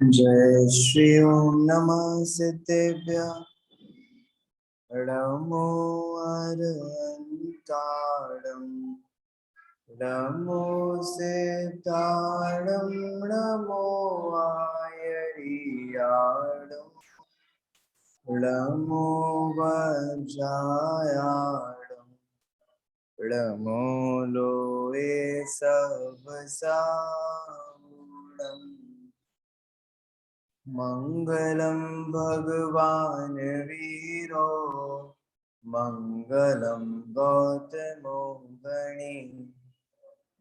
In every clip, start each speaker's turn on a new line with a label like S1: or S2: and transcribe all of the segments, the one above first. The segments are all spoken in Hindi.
S1: जय श्री ओम नमः सिद्धेभ्य नमो अरहन्ताणं नमो सिद्धाणं नमो आयर्याणं नमो वज्रायाणं नमो लोये सहस्राणम् मंगलम भगवान वीरो मंगलम गौतमो गणी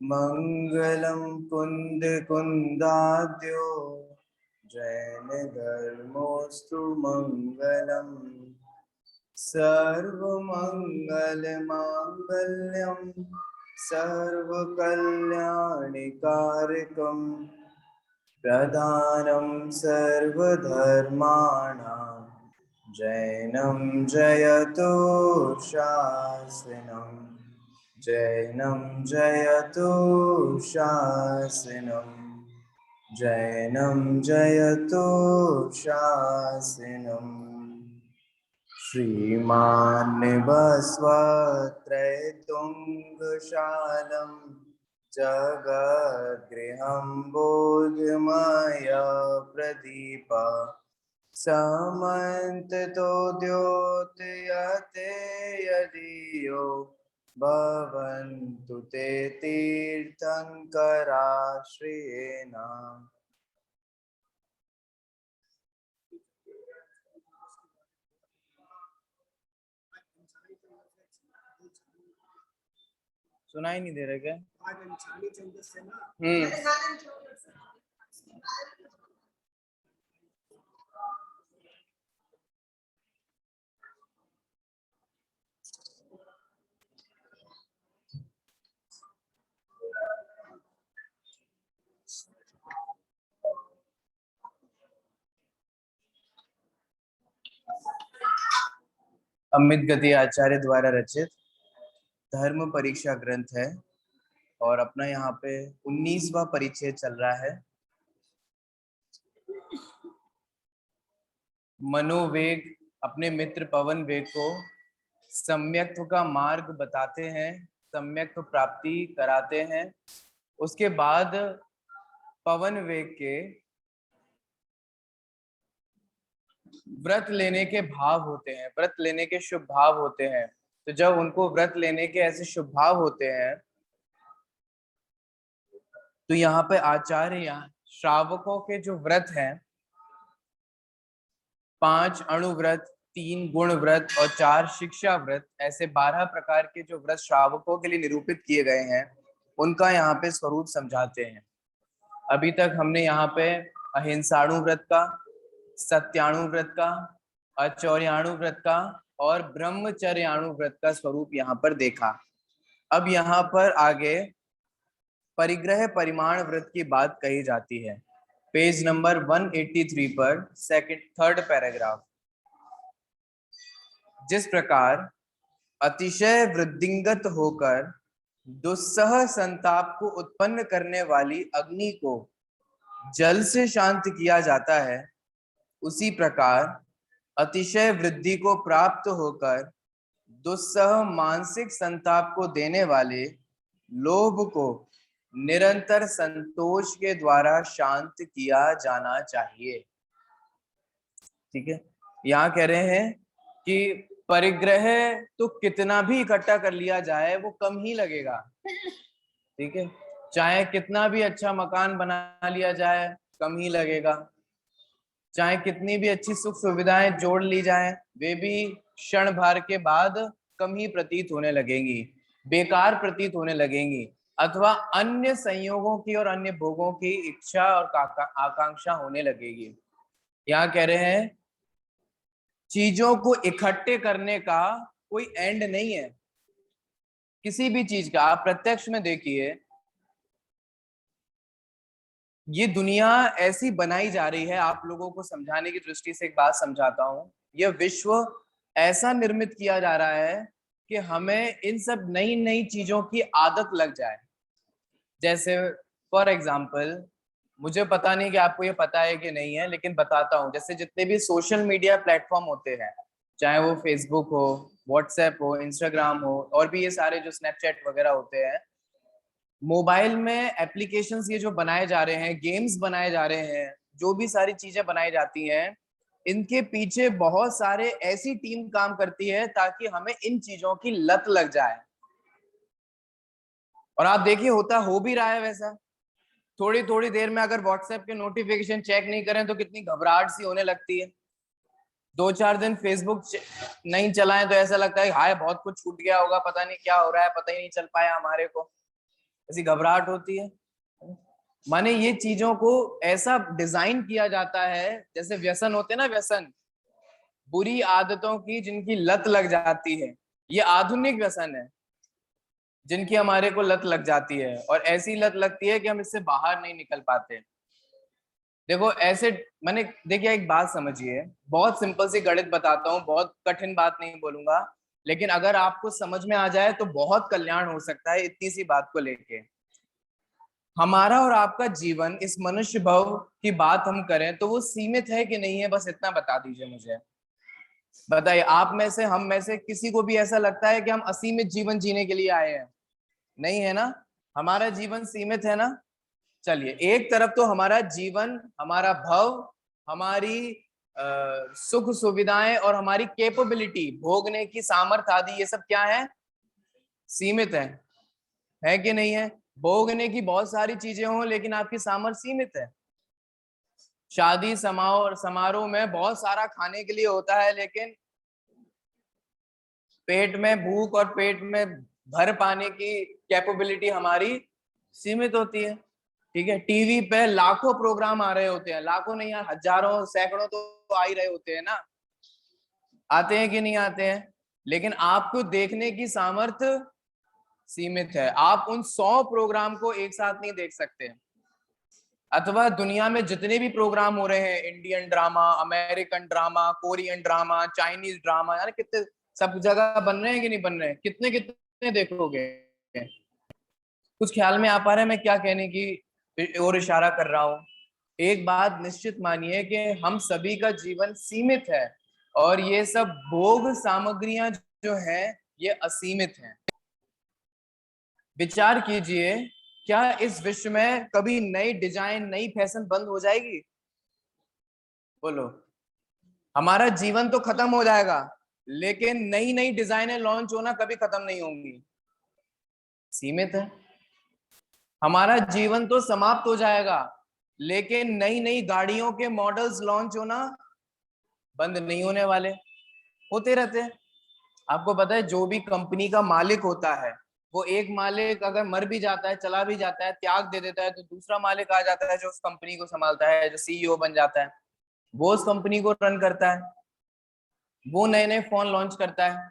S1: मंगलम कुंद कुंदाद्यो जैन धर्मोस्तु मंगलम सर्वमंगल मांगल्यम सर्वकल्याणिकारकम् प्रधानं सर्वधर्माणां जैनं जयतु शास्त्रम् जैनं जयतु शास्त्रम् जैनं जयतु शास्त्रम् श्रीमान् बसवत्रयतुङ्गशालं जगद्गृहं बोधमय प्रदीप समन्ततो द्योतयते यदियो भवन्तु ते तीर्थङ्कराश्रयेण। सुनाई नहीं दे रहा क्या? अमित गति आचार्य द्वारा रचित धर्म परीक्षा ग्रंथ है और अपना यहाँ पे 19वां परिच्छेद चल रहा है। मनोवेग अपने मित्र पवन वेग को सम्यक्त्व का मार्ग बताते हैं, सम्यक्त्व प्राप्ति कराते हैं। उसके बाद पवन वेग के व्रत लेने के भाव होते हैं, व्रत लेने के शुभ भाव होते हैं। तो जब उनको व्रत लेने के ऐसे शुभ भाव होते हैं तो यहाँ पे आचार्य श्रावकों के जो व्रत हैं 5 अणु व्रत, 3 गुण व्रत और 4 शिक्षा व्रत, ऐसे 12 प्रकार के जो व्रत श्रावकों के लिए निरूपित किए गए हैं उनका यहाँ पे स्वरूप समझाते हैं। अभी तक हमने यहाँ पे अहिंसाणु व्रत का, सत्याणु व्रत का, अचौर्याणु व्रत का और ब्रह्मचर्याणु व्रत का स्वरूप यहाँ पर देखा। अब यहाँ पर आगे परिग्रह परिमाण व्रत की बात कही जाती है। पेज नंबर 183 पर थर्ड पैराग्राफ। जिस प्रकार अतिशय वृद्धिंगत होकर दुस्सह संताप को उत्पन्न करने वाली अग्नि को जल से शांत किया जाता है, उसी प्रकार अतिशय वृद्धि को प्राप्त होकर दुस्सह मानसिक संताप को देने वाले लोभ को निरंतर संतोष के द्वारा शांत किया जाना चाहिए। ठीक है, यहाँ कह रहे हैं कि परिग्रह तो कितना भी इकट्ठा कर लिया जाए वो कम ही लगेगा। ठीक है, चाहे कितना भी अच्छा मकान बना लिया जाए कम ही लगेगा, चाहे कितनी भी अच्छी सुख सुविधाएं जोड़ ली जाएं वे भी क्षण भर के बाद कम ही प्रतीत होने लगेंगी, बेकार प्रतीत होने लगेंगी, अथवा अन्य संयोगों की और अन्य भोगों की इच्छा और आकांक्षा होने लगेगी। यहाँ कह रहे हैं चीजों को इकट्ठे करने का कोई एंड नहीं है किसी भी चीज का। आप प्रत्यक्ष में देखिए, ये दुनिया ऐसी बनाई जा रही है। आप लोगों को समझाने की दृष्टि से एक बात समझाता हूं, यह विश्व ऐसा निर्मित किया जा रहा है कि हमें इन सब नई नई चीजों की आदत लग जाए। जैसे फॉर एग्जाम्पल मुझे पता नहीं कि आपको ये पता है कि नहीं है, लेकिन बताता हूँ। जैसे जितने भी सोशल मीडिया प्लेटफॉर्म होते हैं, चाहे वो फेसबुक हो, व्हाट्सएप हो, इंस्टाग्राम हो, और भी ये सारे जो स्नैपचैट वगैरह होते हैं, मोबाइल में एप्लीकेशंस ये जो बनाए जा रहे हैं, गेम्स बनाए जा रहे हैं, जो भी सारी चीजें बनाई जाती हैं, इनके पीछे बहुत सारे ऐसी टीम काम करती है ताकि हमें इन चीजों की लत लग जाए। और आप देखिए होता हो भी रहा है वैसा। थोड़ी थोड़ी देर में अगर व्हाट्सएप के नोटिफिकेशन चेक नहीं करें तो कितनी घबराहट सी होने लगती है। 2-4 दिन फेसबुक नहीं चलाएं तो ऐसा लगता है हाय बहुत कुछ छूट गया होगा, पता नहीं क्या हो रहा है, पता ही नहीं चल पाया हमारे को, ऐसी घबराहट होती है। माने ये चीजों को ऐसा डिजाइन किया जाता है, जैसे व्यसन होते हैं ना, व्यसन, बुरी आदतों की जिनकी लत लग जाती है, ये आधुनिक व्यसन है जिनकी हमारे को लत लग जाती है, और ऐसी लत लगती है कि हम इससे बाहर नहीं निकल पाते। देखो ऐसे, मैंने, देखिए एक बात समझिए, बहुत सिंपल सी गणित बताता हूँ, बहुत कठिन बात नहीं बोलूंगा, लेकिन अगर आपको समझ में आ जाए तो बहुत कल्याण हो सकता है इतनी सी बात को लेके। हमारा और आपका जीवन, इस मनुष्य भव की बात हम करें तो वो सीमित है कि नहीं है, बस इतना बता दीजिए मुझे। बताइए, आप में से, हम में से किसी को भी ऐसा लगता है कि हम असीमित जीवन जीने के लिए आए हैं? नहीं है ना, हमारा जीवन सीमित है ना। चलिए, एक तरफ तो हमारा जीवन, हमारा भव, हमारी सुख सुविधाएं और हमारी कैपेबिलिटी, भोगने की सामर्थ्य आदि, ये सब क्या है? सीमित है कि नहीं है? भोगने की बहुत सारी चीजें हों लेकिन आपकी सामर्थ्य सीमित है। शादी समारोह में बहुत सारा खाने के लिए होता है, लेकिन पेट में भूख और पेट में भर पाने की कैपेबिलिटी हमारी सीमित होती है। ठीक है, टीवी पे लाखों प्रोग्राम आ रहे होते हैं, लाखों नहीं यार, हजारों सैकड़ों तो आ ही रहे होते हैं ना, आते हैं कि नहीं आते हैं, लेकिन आपको देखने की सामर्थ्य सीमित है। आप उन 100 प्रोग्राम को एक साथ नहीं देख सकते। अथवा दुनिया में जितने भी प्रोग्राम हो रहे हैं, Indian drama, American drama, Korean drama, Chinese drama, यार कितने सब जगह बन रहे हैं कि नहीं बन रहे हैं, कितने कितने देखोगे? कुछ ख्याल में आ पा रहा है मैं क्या कहने की और इशारा कर रहा हूँ? एक बात निश्चित मानिए कि हम सभी का जीवन सीमित है, और ये सब भोग सामग्रियां जो है ये असीमित हैं। विचार कीजिए, क्या इस विश्व में कभी नई डिजाइन, नई फैशन बंद हो जाएगी? बोलो। हमारा जीवन तो खत्म हो जाएगा, लेकिन नई नई डिजाइनें लॉन्च होना कभी खत्म नहीं होंगी, सीमित है। हमारा जीवन तो समाप्त हो जाएगा, लेकिन नई नई गाड़ियों के मॉडल्स लॉन्च होना बंद नहीं होने वाले, होते रहते हैं। आपको पता है, जो भी कंपनी का मालिक होता है, वो एक मालिक अगर मर भी जाता है, चला भी जाता है, त्याग दे देता है, तो दूसरा मालिक आ जाता है जो उस कंपनी को संभालता है, जो सीईओ बन जाता है, वो उस कंपनी को रन करता है, वो नए नए फोन लॉन्च करता है।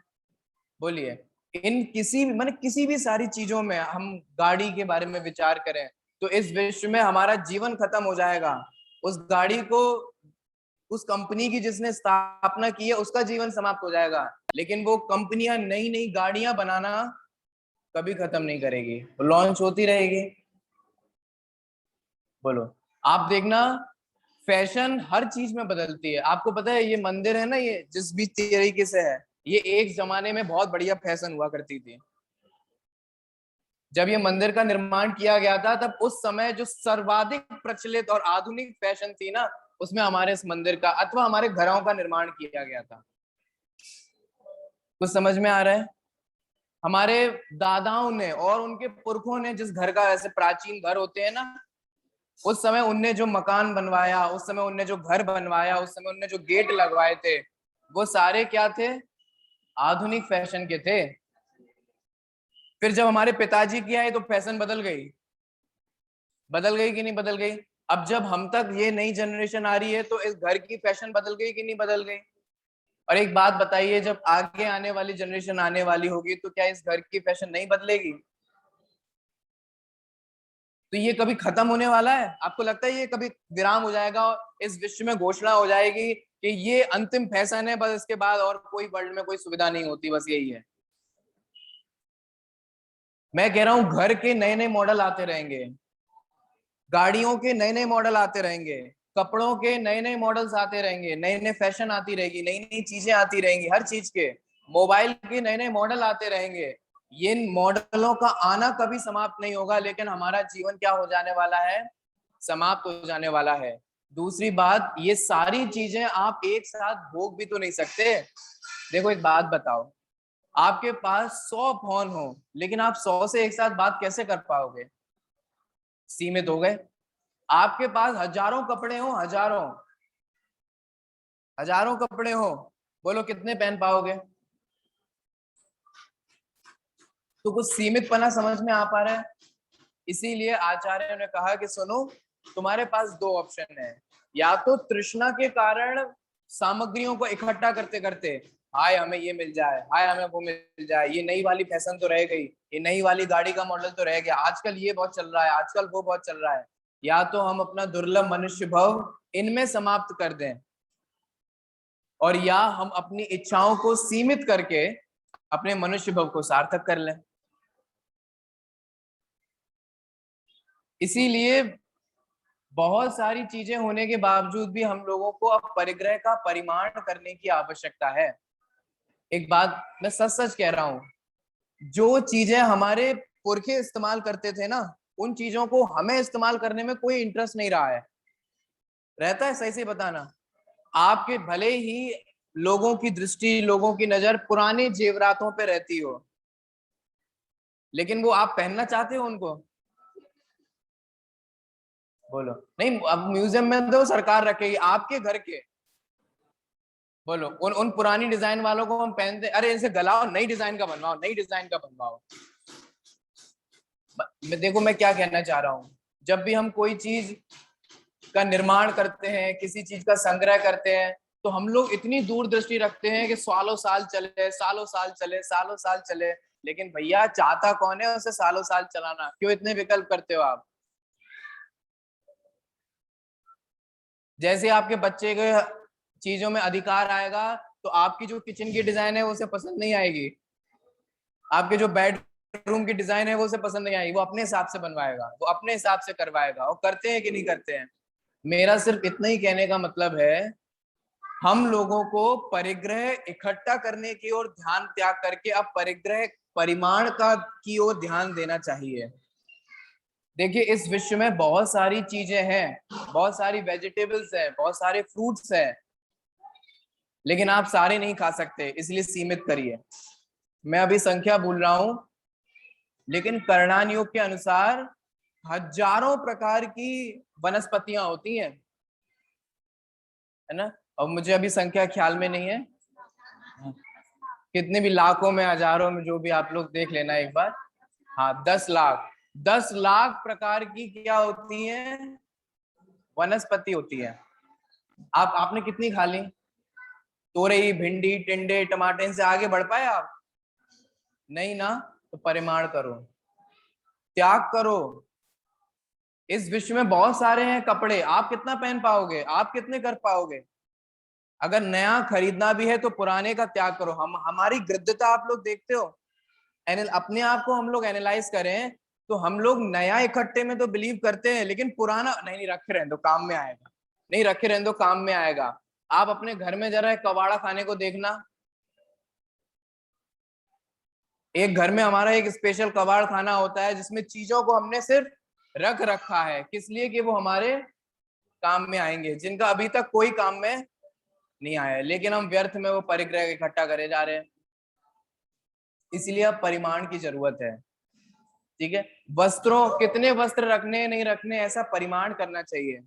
S1: बोलिए, इन किसी भी, माने किसी भी सारी चीजों में, हम गाड़ी के बारे में विचार करें तो इस विश्व में हमारा जीवन खत्म हो जाएगा, उस गाड़ी को, उस कंपनी की जिसने स्थापना की है उसका जीवन समाप्त हो जाएगा, लेकिन वो कंपनियां नई नई गाड़ियां बनाना कभी खत्म नहीं करेगी, लॉन्च होती रहेगी। बोलो, आप देखना, फैशन हर चीज में बदलती है। आपको पता है ये मंदिर है ना, ये जिस भी तरीके से है, ये एक जमाने में बहुत बढ़िया फैशन हुआ करती थी। जब ये मंदिर का निर्माण किया गया था, तब उस समय जो सर्वाधिक प्रचलित और आधुनिक फैशन थी ना, उसमें हमारे इस मंदिर का अथवा हमारे घरों का निर्माण किया गया था। कुछ समझ में आ रहा है? हमारे दादाओं ने और उनके पुरखों ने जिस घर का, ऐसे प्राचीन घर होते हैं ना, उस समय उनने जो मकान बनवाया, उस समय उनने जो घर बनवाया, उस समय उनने जो गेट लगवाए थे, वो सारे क्या थे? आधुनिक फैशन के थे। फिर जब हमारे पिताजी की आए तो फैशन बदल गई, बदल गई कि नहीं बदल गई? अब जब हम तक ये नई जनरेशन आ रही है तो इस घर की फैशन बदल गई कि नहीं बदल गई? और एक बात बताइए, जब आगे आने वाली जनरेशन आने वाली होगी तो क्या इस घर की फैशन नहीं बदलेगी? तो ये कभी खत्म होने वाला है? आपको लगता है ये कभी विराम हो जाएगा और इस विश्व में घोषणा हो जाएगी कि ये अंतिम फैशन है, बस इसके बाद और कोई वर्ल्ड में कोई सुविधा नहीं होती, बस यही है? मैं कह रहा हूं घर के नए नए मॉडल आते रहेंगे, गाड़ियों के नए नए मॉडल आते रहेंगे, कपड़ों के नए नए मॉडल्स आते रहेंगे, नए नए फैशन आती रहेगी, नई नई चीजें आती रहेंगी, हर चीज के मोबाइल के नए नए मॉडल आते रहेंगे। ये मॉडलों का आना कभी समाप्त नहीं होगा, लेकिन हमारा जीवन क्या हो जाने वाला है, समाप्त हो जाने वाला है। दूसरी बात, ये सारी चीजें आप एक साथ भोग भी तो नहीं सकते। देखो एक बात बताओ, आपके पास 100 फोन हो, लेकिन आप 100 से एक साथ बात कैसे कर पाओगे, सीमित हो गए। आपके पास हजारों कपड़े हो, हजारों हजारों कपड़े हो, बोलो कितने पहन पाओगे। तो कुछ सीमित पना समझ में आ पा रहा है। इसीलिए आचार्य ने कहा कि सुनो, तुम्हारे पास दो ऑप्शन है, या तो तृष्णा के कारण सामग्रियों को इकट्ठा करते करते, हाय हमें ये मिल जाए, हाय हमें वो मिल जाए, ये नई वाली फैशन तो रह गई, ये नई वाली गाड़ी का मॉडल तो रह गया, आजकल ये बहुत चल रहा है, आजकल वो बहुत चल रहा है। या तो हम अपना दुर्लभ मनुष्य भव इनमें समाप्त कर दें, और या हम अपनी इच्छाओं को सीमित करके अपने मनुष्य भव को सार्थक कर लें। इसीलिए बहुत सारी चीजें होने के बावजूद भी हम लोगों को अब परिग्रह का परिमाण करने की आवश्यकता है। एक बात मैं सच सच कह रहा हूं, जो चीजें हमारे पुरखे इस्तेमाल करते थे ना, उन चीजों को हमें इस्तेमाल करने में कोई इंटरेस्ट नहीं रहा है। रहता है, सही से बताना। आपके भले ही लोगों की दृष्टि, लोगों की नजर पुराने जेवरातों पे रहती हो, लेकिन वो आप पहनना चाहते हो उनको, बोलो नहीं। अब म्यूजियम में तो सरकार रखेगी, आपके घर के, बोलो उन उन पुरानी डिजाइन वालों को हम पहनते, अरे इनसे गलाओ, नई डिजाइन का बनवाओ, नई डिजाइन का बनवाओ। मैं देखो मैं क्या कहना चाह रहा हूँ, जब भी हम कोई चीज का निर्माण करते हैं, किसी चीज का संग्रह करते हैं, तो हम लोग इतनी दूरदृष्टि रखते हैं कि सालों साल चले, सालों साल चले, सालों साल चले। लेकिन भैया चाहता कौन है उसे सालों साल चलाना, क्यों इतने विकल्प करते हो आप। जैसे आपके बच्चे के चीजों में अधिकार आएगा, तो आपकी जो किचन की डिजाइन है वो उसे पसंद नहीं आएगी, आपके जो बेडरूम की डिजाइन है वो उसे पसंद नहीं आएगी, वो अपने हिसाब से बनवाएगा, वो अपने हिसाब से करवाएगा। और करते हैं कि नहीं करते हैं। मेरा सिर्फ इतना ही कहने का मतलब है, हम लोगों को परिग्रह इकट्ठा करने की ओर ध्यान त्याग करके अब परिग्रह परिमाण का की ओर ध्यान देना चाहिए। देखिए इस विश्व में बहुत सारी चीजें हैं, बहुत सारी वेजिटेबल्स हैं, बहुत सारे फ्रूट्स हैं, लेकिन आप सारे नहीं खा सकते, इसलिए सीमित करिए। मैं अभी संख्या भूल रहा हूं, लेकिन करणान योग के अनुसार हजारों प्रकार की वनस्पतियां होती हैं, है ना। और मुझे अभी संख्या ख्याल में नहीं है, कितने भी लाखों में, हजारों में, जो भी आप लोग देख लेना एक बार। हाँ 10 लाख, 10 लाख प्रकार की क्या होती है, वनस्पति होती है। आप आपने कितनी खा ली, तोरई, भिंडी, टिंडे, टमाटर, से आगे बढ़ पाए आप, नहीं ना। तो परिमाण करो, त्याग करो। इस विश्व में बहुत सारे हैं कपड़े, आप कितना पहन पाओगे, आप कितने कर पाओगे। अगर नया खरीदना भी है तो पुराने का त्याग करो। हम हमारी गृद्धता आप लोग देखते हो, अपने आप को हम लोग एनालाइज करें, तो हम लोग नया इकट्ठे में तो बिलीव करते हैं, लेकिन पुराना नहीं, नहीं रखे रहने दो काम में आएगा, नहीं रखे रहने दो काम में आएगा। आप अपने घर में जरा कबाड़ा खाने को देखना, एक घर में हमारा एक स्पेशल कबाड़ खाना होता है, जिसमें चीजों को हमने सिर्फ रख रखा है, किस लिए, कि वो हमारे काम में आएंगे, जिनका अभी तक कोई काम में नहीं आया है, लेकिन हम व्यर्थ में वो परिग्रह इकट्ठा करे जा रहे हैं। इसलिए अब परिमाण की जरूरत है, ठीक है। वस्त्रों, कितने वस्त्र रखने नहीं रखने, ऐसा परिमाण करना चाहिए।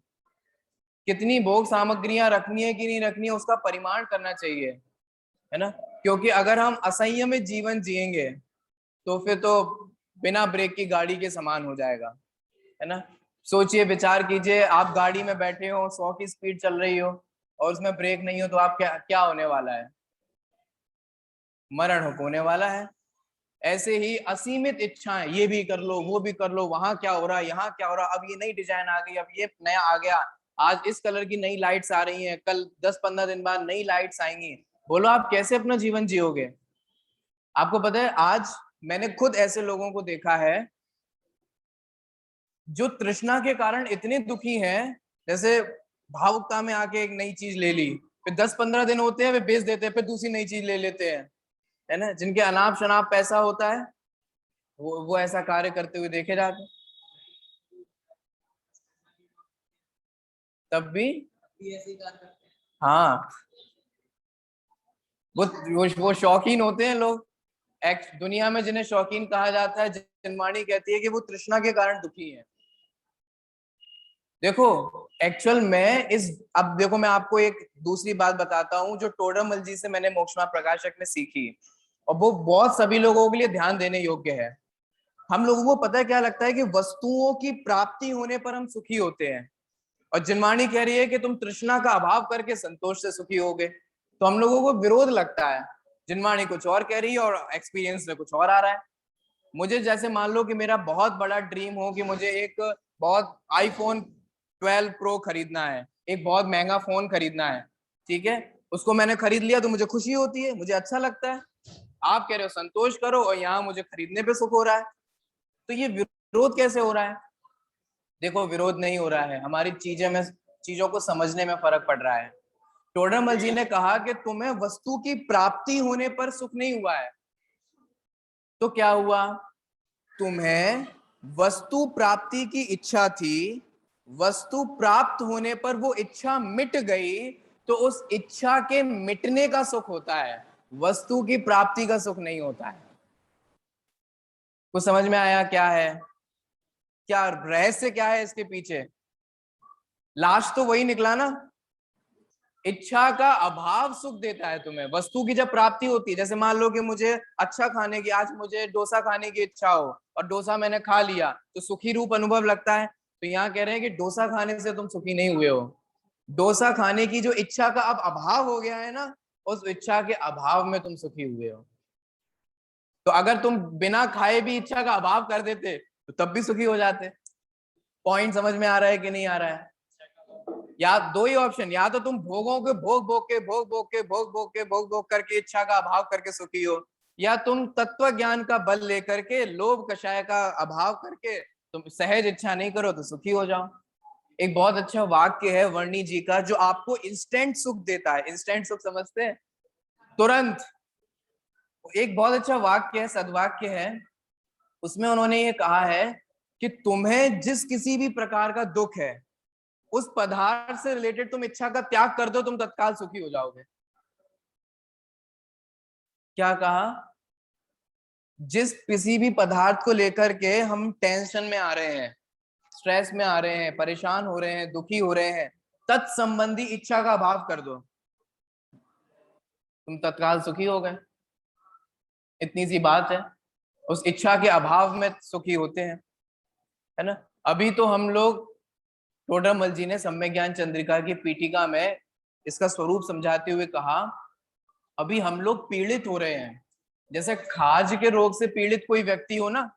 S1: कितनी भोग सामग्रियां रखनी है कि नहीं रखनी है, उसका परिमाण करना चाहिए, है ना। क्योंकि अगर हम असंयमित जीवन जिएंगे, तो फिर तो बिना ब्रेक की गाड़ी के समान हो जाएगा, है ना। सोचिए, विचार कीजिए, आप गाड़ी में बैठे हो, 100 की स्पीड चल रही हो, और उसमें ब्रेक नहीं हो, तो आप क्या क्या होने वाला है, मरण होने वाला है। ऐसे ही असीमित इच्छाएं, ये भी कर लो, वो भी कर लो, वहां क्या हो रहा है, यहाँ क्या हो रहा है, अब ये नई डिजाइन आ गई, अब ये नया आ गया, आज इस कलर की नई लाइट्स आ रही हैं, कल 10-15 दिन बाद नई लाइट्स आएंगी। बोलो आप कैसे अपना जीवन जियोगे। आपको पता है, आज मैंने खुद ऐसे लोगों को देखा है जो तृष्णा के कारण इतने दुखी हैं, जैसे भावुकता में आके एक नई चीज ले ली, फिर 10-15 दिन होते हैं वे बेच देते हैं, फिर दूसरी नई चीज ले लेते हैं, है ना। जिनके अनाप शनाप पैसा होता है वो ऐसा कार्य करते हुए देखे जाते हैं। तब भी ऐसे कार्य करते हैं। हाँ, वो शौकीन होते हैं लोग। दुनिया में जिन्हें शौकीन कहा जाता है, जिनवाणी कहती है कि वो तृष्णा के कारण दुखी है। देखो एक्चुअल में अब देखो मैं आपको एक दूसरी बात बताता हूँ जो टोडरमल जी से मैंने मोक्षमार्ग प्रकाशक में सीखी, और वो बहुत सभी लोगों के लिए ध्यान देने योग्य है। हम लोगों को पता है क्या लगता है कि वस्तुओं की प्राप्ति होने पर हम सुखी होते हैं, और जिनवाणी कह रही है कि तुम तृष्णा का अभाव करके संतोष से सुखी होगे। तो हम लोगों को विरोध लगता है, जिनवाणी कुछ और कह रही है और एक्सपीरियंस में कुछ और आ रहा है। मुझे जैसे मान लो कि मेरा बहुत बड़ा ड्रीम हो कि मुझे एक बहुत iPhone 12 Pro खरीदना है, एक बहुत महंगा फोन खरीदना है, ठीक है। उसको मैंने खरीद लिया तो मुझे खुशी होती है, मुझे अच्छा लगता है। आप कह रहे हो संतोष करो, और यहाँ मुझे खरीदने पे सुख हो रहा है। तो ये विरोध कैसे हो रहा है? देखो विरोध नहीं हो रहा है, हमारी चीजों को समझने में फर्क पड़ रहा है। टोडरमल जी ने कहा कि तुम्हें वस्तु की प्राप्ति होने पर सुख नहीं हुआ है, तो क्या हुआ? तुम्हें वस्तु प्राप्ति की इच्छा थी, वस्तु प्राप्त होने पर वो इच्छा मिट गई, तो उस इच्छा के मिटने का सुख होता है, वस्तु की प्राप्ति का सुख नहीं होता है। कुछ समझ में आया क्या है? क्या रहस्य क्या है इसके पीछे? लास्ट तो वही निकला ना, इच्छा का अभाव सुख देता है तुम्हें। वस्तु की जब प्राप्ति होती है, जैसे मान लो कि मुझे अच्छा खाने की, आज मुझे डोसा खाने की इच्छा हो और डोसा मैंने खा लिया तो सुखी रूप अनुभव लगता है। तो यहाँ कह रहे हैं कि डोसा खाने से तुम सुखी नहीं हुए हो, डोसा खाने की जो इच्छा का अब अभाव हो गया है ना, उस इच्छा के अभाव में तुम सुखी हुए हो। तो अगर तुम बिना खाए भी इच्छा का अभाव कर देते तो तब भी सुखी हो जाते। पॉइंट समझ में आ रहा है कि नहीं आ रहा है? या दो ही ऑप्शन, या तो तुम भोगों के भोग भोग करके इच्छा का अभाव करके सुखी हो, या तुम तत्व ज्ञान का बल लेकर के लोभ कषाय का अभाव करके तुम सहज इच्छा नहीं करो तो सुखी हो जाओ। एक बहुत अच्छा वाक्य है वर्णी जी का जो आपको इंस्टेंट सुख देता है। इंस्टेंट सुख समझते हैं? तुरंत। एक बहुत अच्छा वाक्य है, सद्वाक्य है। उसमें उन्होंने ये कहा है कि तुम्हें जिस किसी भी प्रकार का दुख है, उस पदार्थ से रिलेटेड तुम इच्छा का त्याग कर दो, तुम तत्काल सुखी हो जाओगे। क्या कहा? जिस किसी भी पदार्थ को लेकर के हम टेंशन में आ रहे हैं, स्ट्रेस में आ रहे हैं, परेशान हो रहे हैं, दुखी हो रहे हैं, तत्संबंधी इच्छा का अभाव कर दो, तुम तत्काल सुखी हो गए। इतनी सी बात है, उस इच्छा के अभाव में सुखी होते हैं, है ना। अभी तो हम लोग, टोडरमल जी ने सम्यक ज्ञान चंद्रिका की पीठिका में इसका स्वरूप समझाते हुए कहा, अभी हम लोग पीड़ित हो रहे हैं। जैसे खाज के रोग से पीड़ित कोई व्यक्ति हो ना,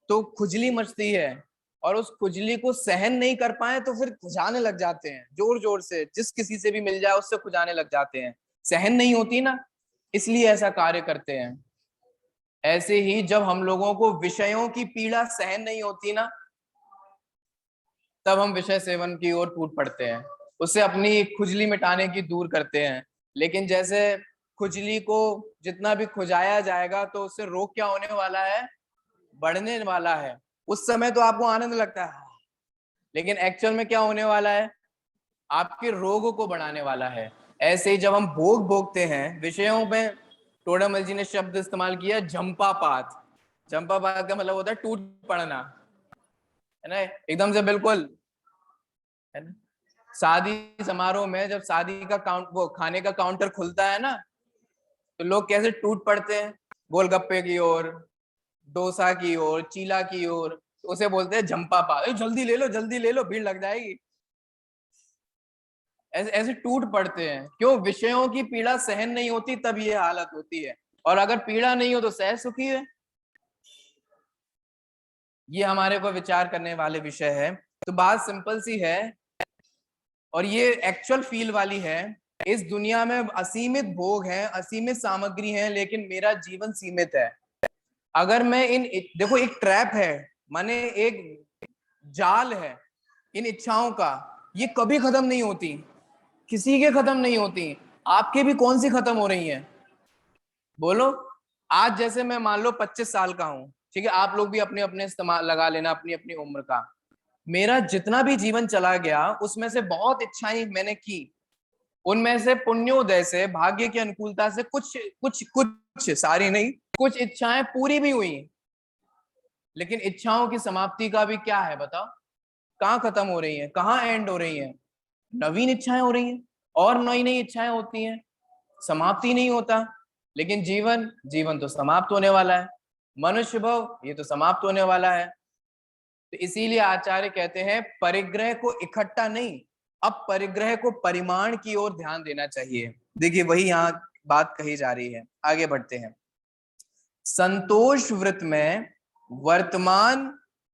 S1: तो खुजली मचती है, और उस खुजली को सहन नहीं कर पाए तो फिर खुजाने लग जाते हैं, जोर जोर से, जिस किसी से भी मिल जाए उससे खुजाने लग जाते हैं, सहन नहीं होती ना, इसलिए ऐसा कार्य करते हैं। ऐसे ही जब हम लोगों को विषयों की पीड़ा सहन नहीं होती ना, तब हम विषय सेवन की ओर टूट पड़ते हैं, उससे अपनी खुजली मिटाने की दूर करते हैं। लेकिन जैसे खुजली को जितना भी खुजाया जाएगा तो उससे रोग क्या होने वाला है? बढ़ने वाला है। उस समय तो आपको आनंद लगता है, लेकिन एक्चुअल में क्या होने वाला है? आपके रोग को बढ़ाने वाला है। ऐसे ही जब हम भोग भोगते हैं विषयों में, टोडरमल जी ने शब्द इस्तेमाल किया झंपापात। झंपापात का मतलब होता है टूट पड़ना, है ना, एकदम से, बिल्कुल, है ना। शादी समारोह में जब शादी का वो खाने का काउंटर खुलता है ना, तो लोग कैसे टूट पड़ते हैं, गोलगप्पे की ओर, डोसा की ओर, चीला की ओर, तो उसे बोलते हैं झंपापात। जल्दी ले लो, भीड़ लग जाएगी। ऐसे ऐसे टूट पड़ते हैं, क्यों? विषयों की पीड़ा सहन नहीं होती, तब ये हालत होती है। और अगर पीड़ा नहीं हो तो सहज सुखी है। ये हमारे को विचार करने वाले विषय है। तो बात सिंपल सी है, और ये एक्चुअल फील वाली है। इस दुनिया में असीमित भोग है, असीमित सामग्री है, लेकिन मेरा जीवन सीमित है। अगर मैं देखो एक ट्रैप है, माने एक जाल है इन इच्छाओं का, ये कभी खत्म नहीं होती, किसी के खत्म नहीं होती। आपके भी कौन सी खत्म हो रही हैं? बोलो। आज जैसे मैं मान लो 25 साल का हूं, ठीक है, आप लोग भी अपने अपने इस्तेमाल लगा लेना अपनी अपनी उम्र का। मेरा जितना भी जीवन चला गया उसमें से बहुत इच्छाएं मैंने की, उनमें से पुण्योदय से, भाग्य की अनुकूलता से कुछ कुछ कुछ, सारी नहीं, कुछ इच्छाएं पूरी भी हुई। लेकिन इच्छाओं की समाप्ति का भी क्या है बताओ? कहाँ खत्म हो रही है, कहाँ एंड हो रही है? नवीन इच्छाएं हो रही हैं और नई नई इच्छाएं होती हैं, समाप्ति नहीं होता। लेकिन जीवन, जीवन तो समाप्त होने वाला है। मनुष्य भव, ये तो समाप्त होने वाला है। तो इसीलिए आचार्य कहते हैं परिग्रह को इकट्ठा नहीं, अब परिग्रह को परिमाण की ओर ध्यान देना चाहिए। देखिए वही यहाँ बात कही जा रही है। आगे बढ़ते हैं। संतोष व्रत में वर्तमान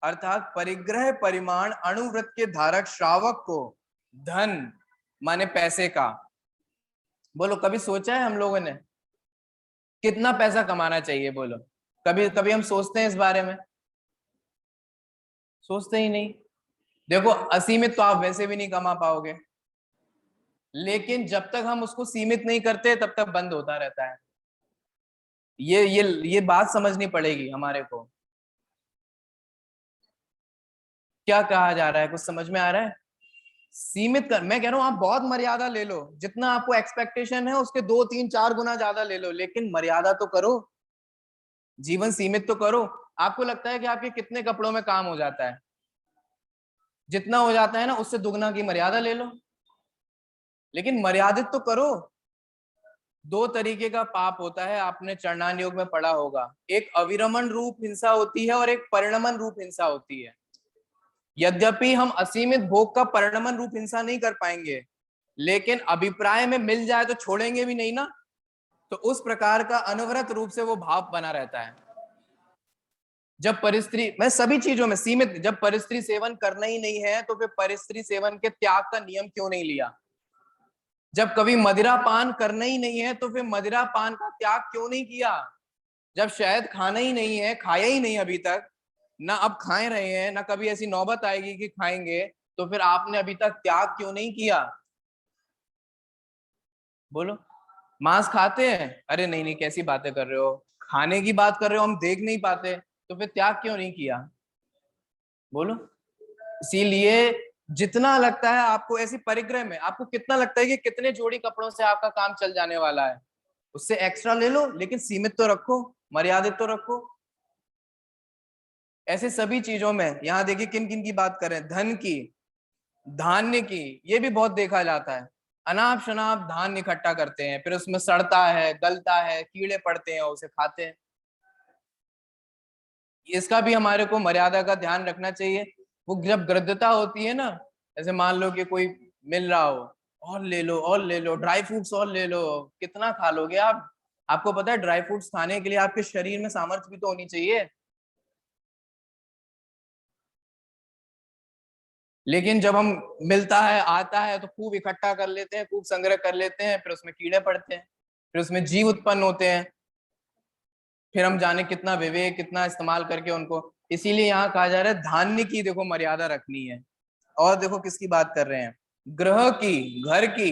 S1: अर्थात परिग्रह परिमाण अणुव्रत के धारक श्रावक को धन माने पैसे का, बोलो कभी सोचा है हम लोगों ने कितना पैसा कमाना चाहिए? बोलो कभी कभी हम सोचते हैं इस बारे में? सोचते ही नहीं। देखो असीमित तो आप वैसे भी नहीं कमा पाओगे, लेकिन जब तक हम उसको सीमित नहीं करते तब तक बंद होता रहता है। ये बात समझनी पड़ेगी हमारे को। क्या कहा जा रहा है, कुछ समझ में आ रहा है? सीमित कर, मैं कह रहा हूं आप बहुत मर्यादा ले लो, जितना आपको एक्सपेक्टेशन है उसके 2 3 4 गुना ज्यादा ले लो, लेकिन मर्यादा तो करो, जीवन सीमित तो करो। आपको लगता है कि आपके कितने कपड़ों में काम हो जाता है? जितना हो जाता है ना उससे दुगना की मर्यादा ले लो, लेकिन मर्यादित तो करो। 2 तरीके का पाप होता है, आपने चरणान योग में पढ़ा होगा, एक अविरमण रूप हिंसा होती है और एक परिणमन रूप हिंसा होती है। यद्यपि हम असीमित भोग का परिणमन रूप हिंसा नहीं कर पाएंगे, लेकिन अभिप्राय में मिल जाए तो छोड़ेंगे भी नहीं ना, तो उस प्रकार का अनवरत रूप से वो भाव बना रहता है। जब परिस्त्री, मैं सभी चीजों में सीमित, जब परिस्त्री सेवन करना ही नहीं है तो फिर परिस्त्री सेवन के त्याग का नियम क्यों नहीं लिया? जब कभी मदिरा पान करना ही नहीं है तो फिर मदिरा पान का त्याग क्यों नहीं किया? जब शायद खाना ही नहीं है, खाया ही नहीं अभी तक, ना अब खाए रहे हैं, ना कभी ऐसी नौबत आएगी कि खाएंगे, तो फिर आपने अभी तक त्याग क्यों नहीं किया? बोलो। मांस खाते हैं? अरे नहीं नहीं कैसी बातें कर रहे हो, खाने की बात कर रहे हो, हम देख नहीं पाते, तो फिर त्याग क्यों नहीं किया? बोलो। इसीलिए जितना लगता है आपको, ऐसी परिग्रह में आपको कितना लगता है कि कितने जोड़ी कपड़ों से आपका काम चल जाने वाला है, उससे एक्स्ट्रा ले लो, लेकिन सीमित तो रखो, मर्यादित तो रखो। ऐसे सभी चीजों में यहाँ देखिए किन किन की बात करें, धन की, धान्य की, ये भी बहुत देखा जाता है। अनाप शनाप धान इकट्ठा करते हैं, फिर उसमें सड़ता है, गलता है, कीड़े पड़ते हैं, उसे खाते हैं। इसका भी हमारे को मर्यादा का ध्यान रखना चाहिए। वो जब गृद्धता होती है ना, जैसे मान लो कि कोई मिल रहा हो, और ले लो और ले लो, ड्राई फ्रूट्स और ले लो, कितना खा लोगे आप? आपको पता है ड्राई फ्रूट्स खाने के लिए आपके शरीर में सामर्थ्य भी तो होनी चाहिए। लेकिन जब हम, मिलता है आता है तो खूब इकट्ठा कर लेते हैं, खूब संग्रह कर लेते हैं, फिर उसमें कीड़े पड़ते हैं, फिर उसमें जीव उत्पन्न होते हैं, फिर हम जाने कितना विवेक, कितना इस्तेमाल करके उनको। इसीलिए यहाँ कहा जा रहा है धान्य की देखो मर्यादा रखनी है। और देखो किसकी बात कर रहे हैं, ग्रह की, घर की,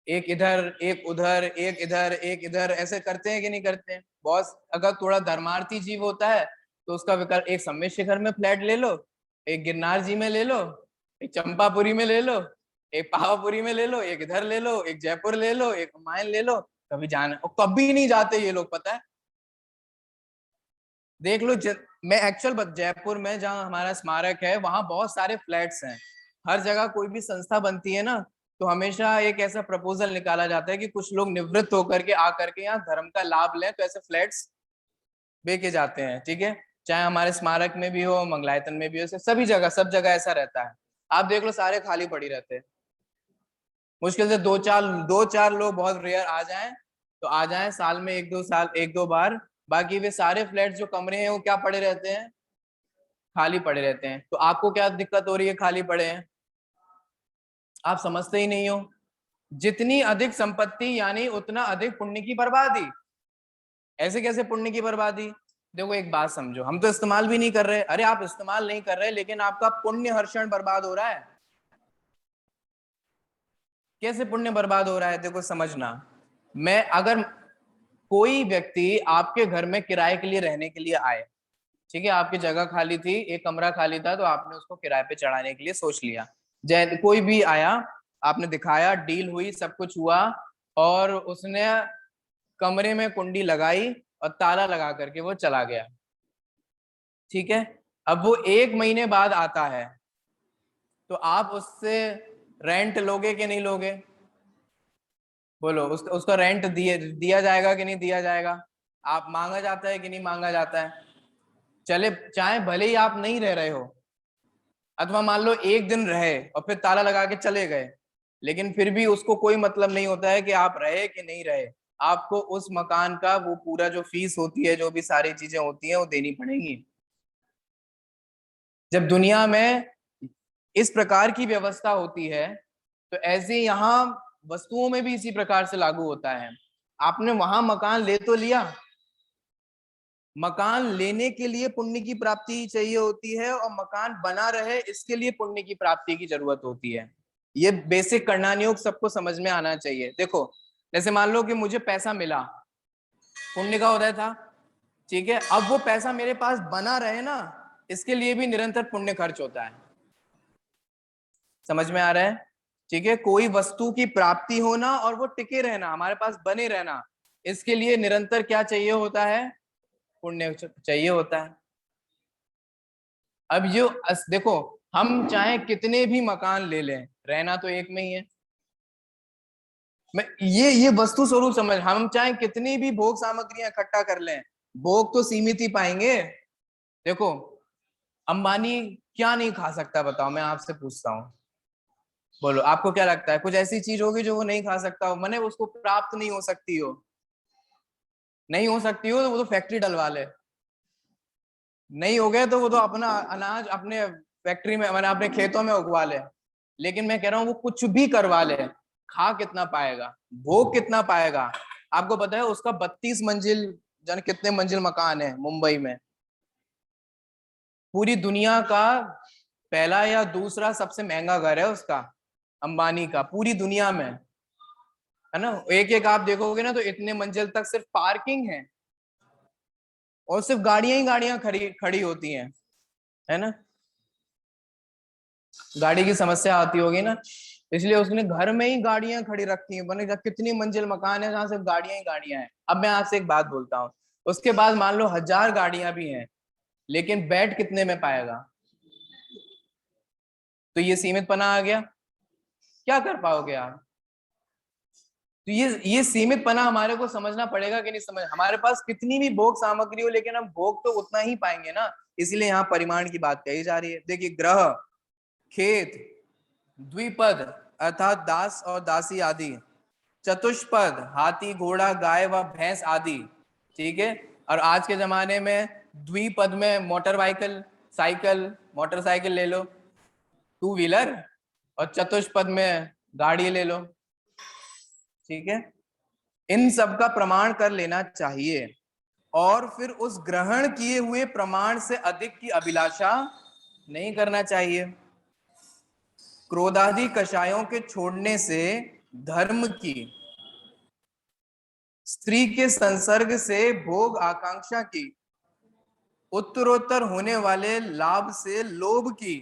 S1: एक इधर एक उधर, एक इधर एक इधर, ऐसे करते हैं कि नहीं करते हैं? बॉस अगर थोड़ा धर्मार्थी जीव होता है तो उसका विकल्प, एक सम्मेद शिखर में फ्लैट ले लो, एक गिरनार जी में ले लो, एक चंपापुरी में ले लो, एक पावापुरी में ले लो, एक इधर ले लो, एक जयपुर ले लो, एक हुमायूं ले लो। कभी जाना, और कभी नहीं जाते ये लोग, पता है? देख लो मैं एक्चुअल जयपुर में जहाँ हमारा स्मारक है वहां बहुत सारे फ्लैट्स हैं। हर जगह कोई भी संस्था बनती है ना, तो हमेशा एक ऐसा प्रपोजल निकाला जाता है कि कुछ लोग निवृत्त होकर के आकर के यहाँ धर्म का लाभ लें, तो ऐसे फ्लैट्स बेचे जाते हैं, ठीक है? चाहे हमारे स्मारक में भी हो, मंगलायतन में भी हो, सभी जगह, सब जगह ऐसा रहता है। आप देख लो सारे खाली पड़ी रहते हैं। मुश्किल से दो चार लोग बहुत रेयर आ जाएं, तो आ जाएं साल में एक दो साल, एक दो बार, बाकी वे सारे फ्लैट जो कमरे हैं वो क्या पड़े रहते हैं? खाली पड़े रहते हैं। तो आपको क्या दिक्कत हो रही है खाली पड़े हैं? आप समझते ही नहीं हो। जितनी अधिक संपत्ति यानी उतना अधिक पुण्य की बर्बादी। ऐसे कैसे पुण्य की बर्बादी? देखो एक बात समझो, हम तो इस्तेमाल भी नहीं कर रहे, अरे आप इस्तेमाल नहीं कर रहे लेकिन आपका पुण्य हर क्षण बर्बाद हो रहा है। कैसे पुण्य बर्बाद हो रहा है? देखो समझना, मैं अगर कोई व्यक्ति आपके घर में किराए के लिए रहने के लिए आए, ठीक है, आपकी जगह खाली थी, एक कमरा खाली था, तो आपने उसको किराए पे चढ़ाने के लिए सोच लिया। जय कोई भी आया, आपने दिखाया, डील हुई, सब कुछ हुआ, और उसने कमरे में कुंडी लगाई और ताला लगा करके वो चला गया, ठीक है। अब वो 1 महीने बाद आता है, तो आप उससे रेंट लोगे कि नहीं लोगे? बोलो, उसका रेंट दिया जाएगा कि नहीं दिया जाएगा? आप मांगा जाता है कि नहीं मांगा जाता है? चले, चाहे भले ही आप नहीं रह रहे हो, अथवा मान लो एक दिन रहे और फिर ताला लगा के चले गए, लेकिन फिर भी उसको कोई मतलब नहीं होता है कि आप रहे कि नहीं रहे। आपको उस मकान का वो पूरा जो फीस होती है, जो भी सारी चीजें होती हैं, वो देनी पड़ेगी। जब दुनिया में इस प्रकार की व्यवस्था होती है, तो ऐसे यहाँ वस्तुओं में भी इसी प्रकार से लागू होता है। आपने वहां मकान ले तो लिया, मकान लेने के लिए पुण्य की प्राप्ति चाहिए होती है, और मकान बना रहे इसके लिए पुण्य की प्राप्ति की जरूरत होती है। ये बेसिक करणान योग सबको समझ में आना चाहिए। देखो, जैसे मान लो कि मुझे पैसा मिला, पुण्य का उदय था, ठीक है, अब वो पैसा मेरे पास बना रहे ना, इसके लिए भी निरंतर पुण्य खर्च होता है। समझ में आ रहा है? ठीक है, कोई वस्तु की प्राप्ति होना और वो टिके रहना, हमारे पास बने रहना, इसके लिए निरंतर क्या चाहिए होता है? पुण्य चाहिए होता है। अब जो देखो, हम चाहे कितने भी मकान ले लें, रहना तो एक में ही है। मैं ये वस्तु स्वरूप समझ, हम चाहे कितनी भी भोग सामग्रियां इकट्ठा कर लें, भोग तो सीमित ही पाएंगे। देखो, अंबानी क्या नहीं खा सकता बताओ, मैं आपसे पूछता हूँ, बोलो आपको क्या लगता है? कुछ ऐसी चीज होगी जो वो नहीं खा सकता हो, माने उसको प्राप्त नहीं हो सकती हो? नहीं हो सकती हो तो वो तो फैक्ट्री डलवा ले, नहीं हो गए तो वो तो अपना अनाज अपने फैक्ट्री में, मैंने अपने खेतों में उगवा ले। लेकिन मैं कह रहा हूँ वो कुछ भी करवा ले, खा कितना पाएगा, भोग कितना पाएगा? आपको पता है उसका 32 मंजिल, जाने कितने मंजिल मकान है मुंबई में, पूरी दुनिया का पहला या दूसरा सबसे महंगा घर है उसका, अंबानी का, पूरी दुनिया में, है ना। एक एक आप देखोगे ना तो इतने मंजिल तक सिर्फ पार्किंग है, और सिर्फ गाड़ियां ही गाड़ियां खड़ी खड़ी होती हैं, है ना। गाड़ी की समस्या आती होगी ना, इसलिए उसने घर में ही गाड़ियां खड़ी रखी हैं, बने कितनी मंजिल मकान है जहां सिर्फ गाड़ियां ही गाड़ियां हैं। अब मैं आपसे एक बात बोलता हूँ, उसके बाद मान लो 1000 गाड़ियां भी हैं, लेकिन बैठ कितने में पाएगा? तो ये सीमित पना आ गया, क्या कर पाओगे आप? तो ये सीमित पना हमारे को समझना पड़ेगा कि नहीं समझ, हमारे पास कितनी भी भोग सामग्री हो लेकिन हम भोग तो उतना ही पाएंगे ना। इसलिए यहाँ परिमाण की बात कही जा रही है। देखिए, ग्रह, खेत, द्विपद अर्थात दास और दासी आदि, चतुष्पद हाथी घोड़ा गाय व भैंस आदि, ठीक है। और आज के जमाने में द्विपद में मोटर व्हीकल, साइकिल, मोटरसाइकिल ले लो, टू व्हीलर, और चतुष्पद में गाड़ी ले लो, ठीक है। इन सब का प्रमाण कर लेना चाहिए, और फिर उस ग्रहण किए हुए प्रमाण से अधिक की अभिलाषा नहीं करना चाहिए। क्रोधादि कषायों के छोड़ने से धर्म की, स्त्री के संसर्ग से भोग आकांक्षा की, उत्तरोत्तर होने वाले लाभ से लोभ की,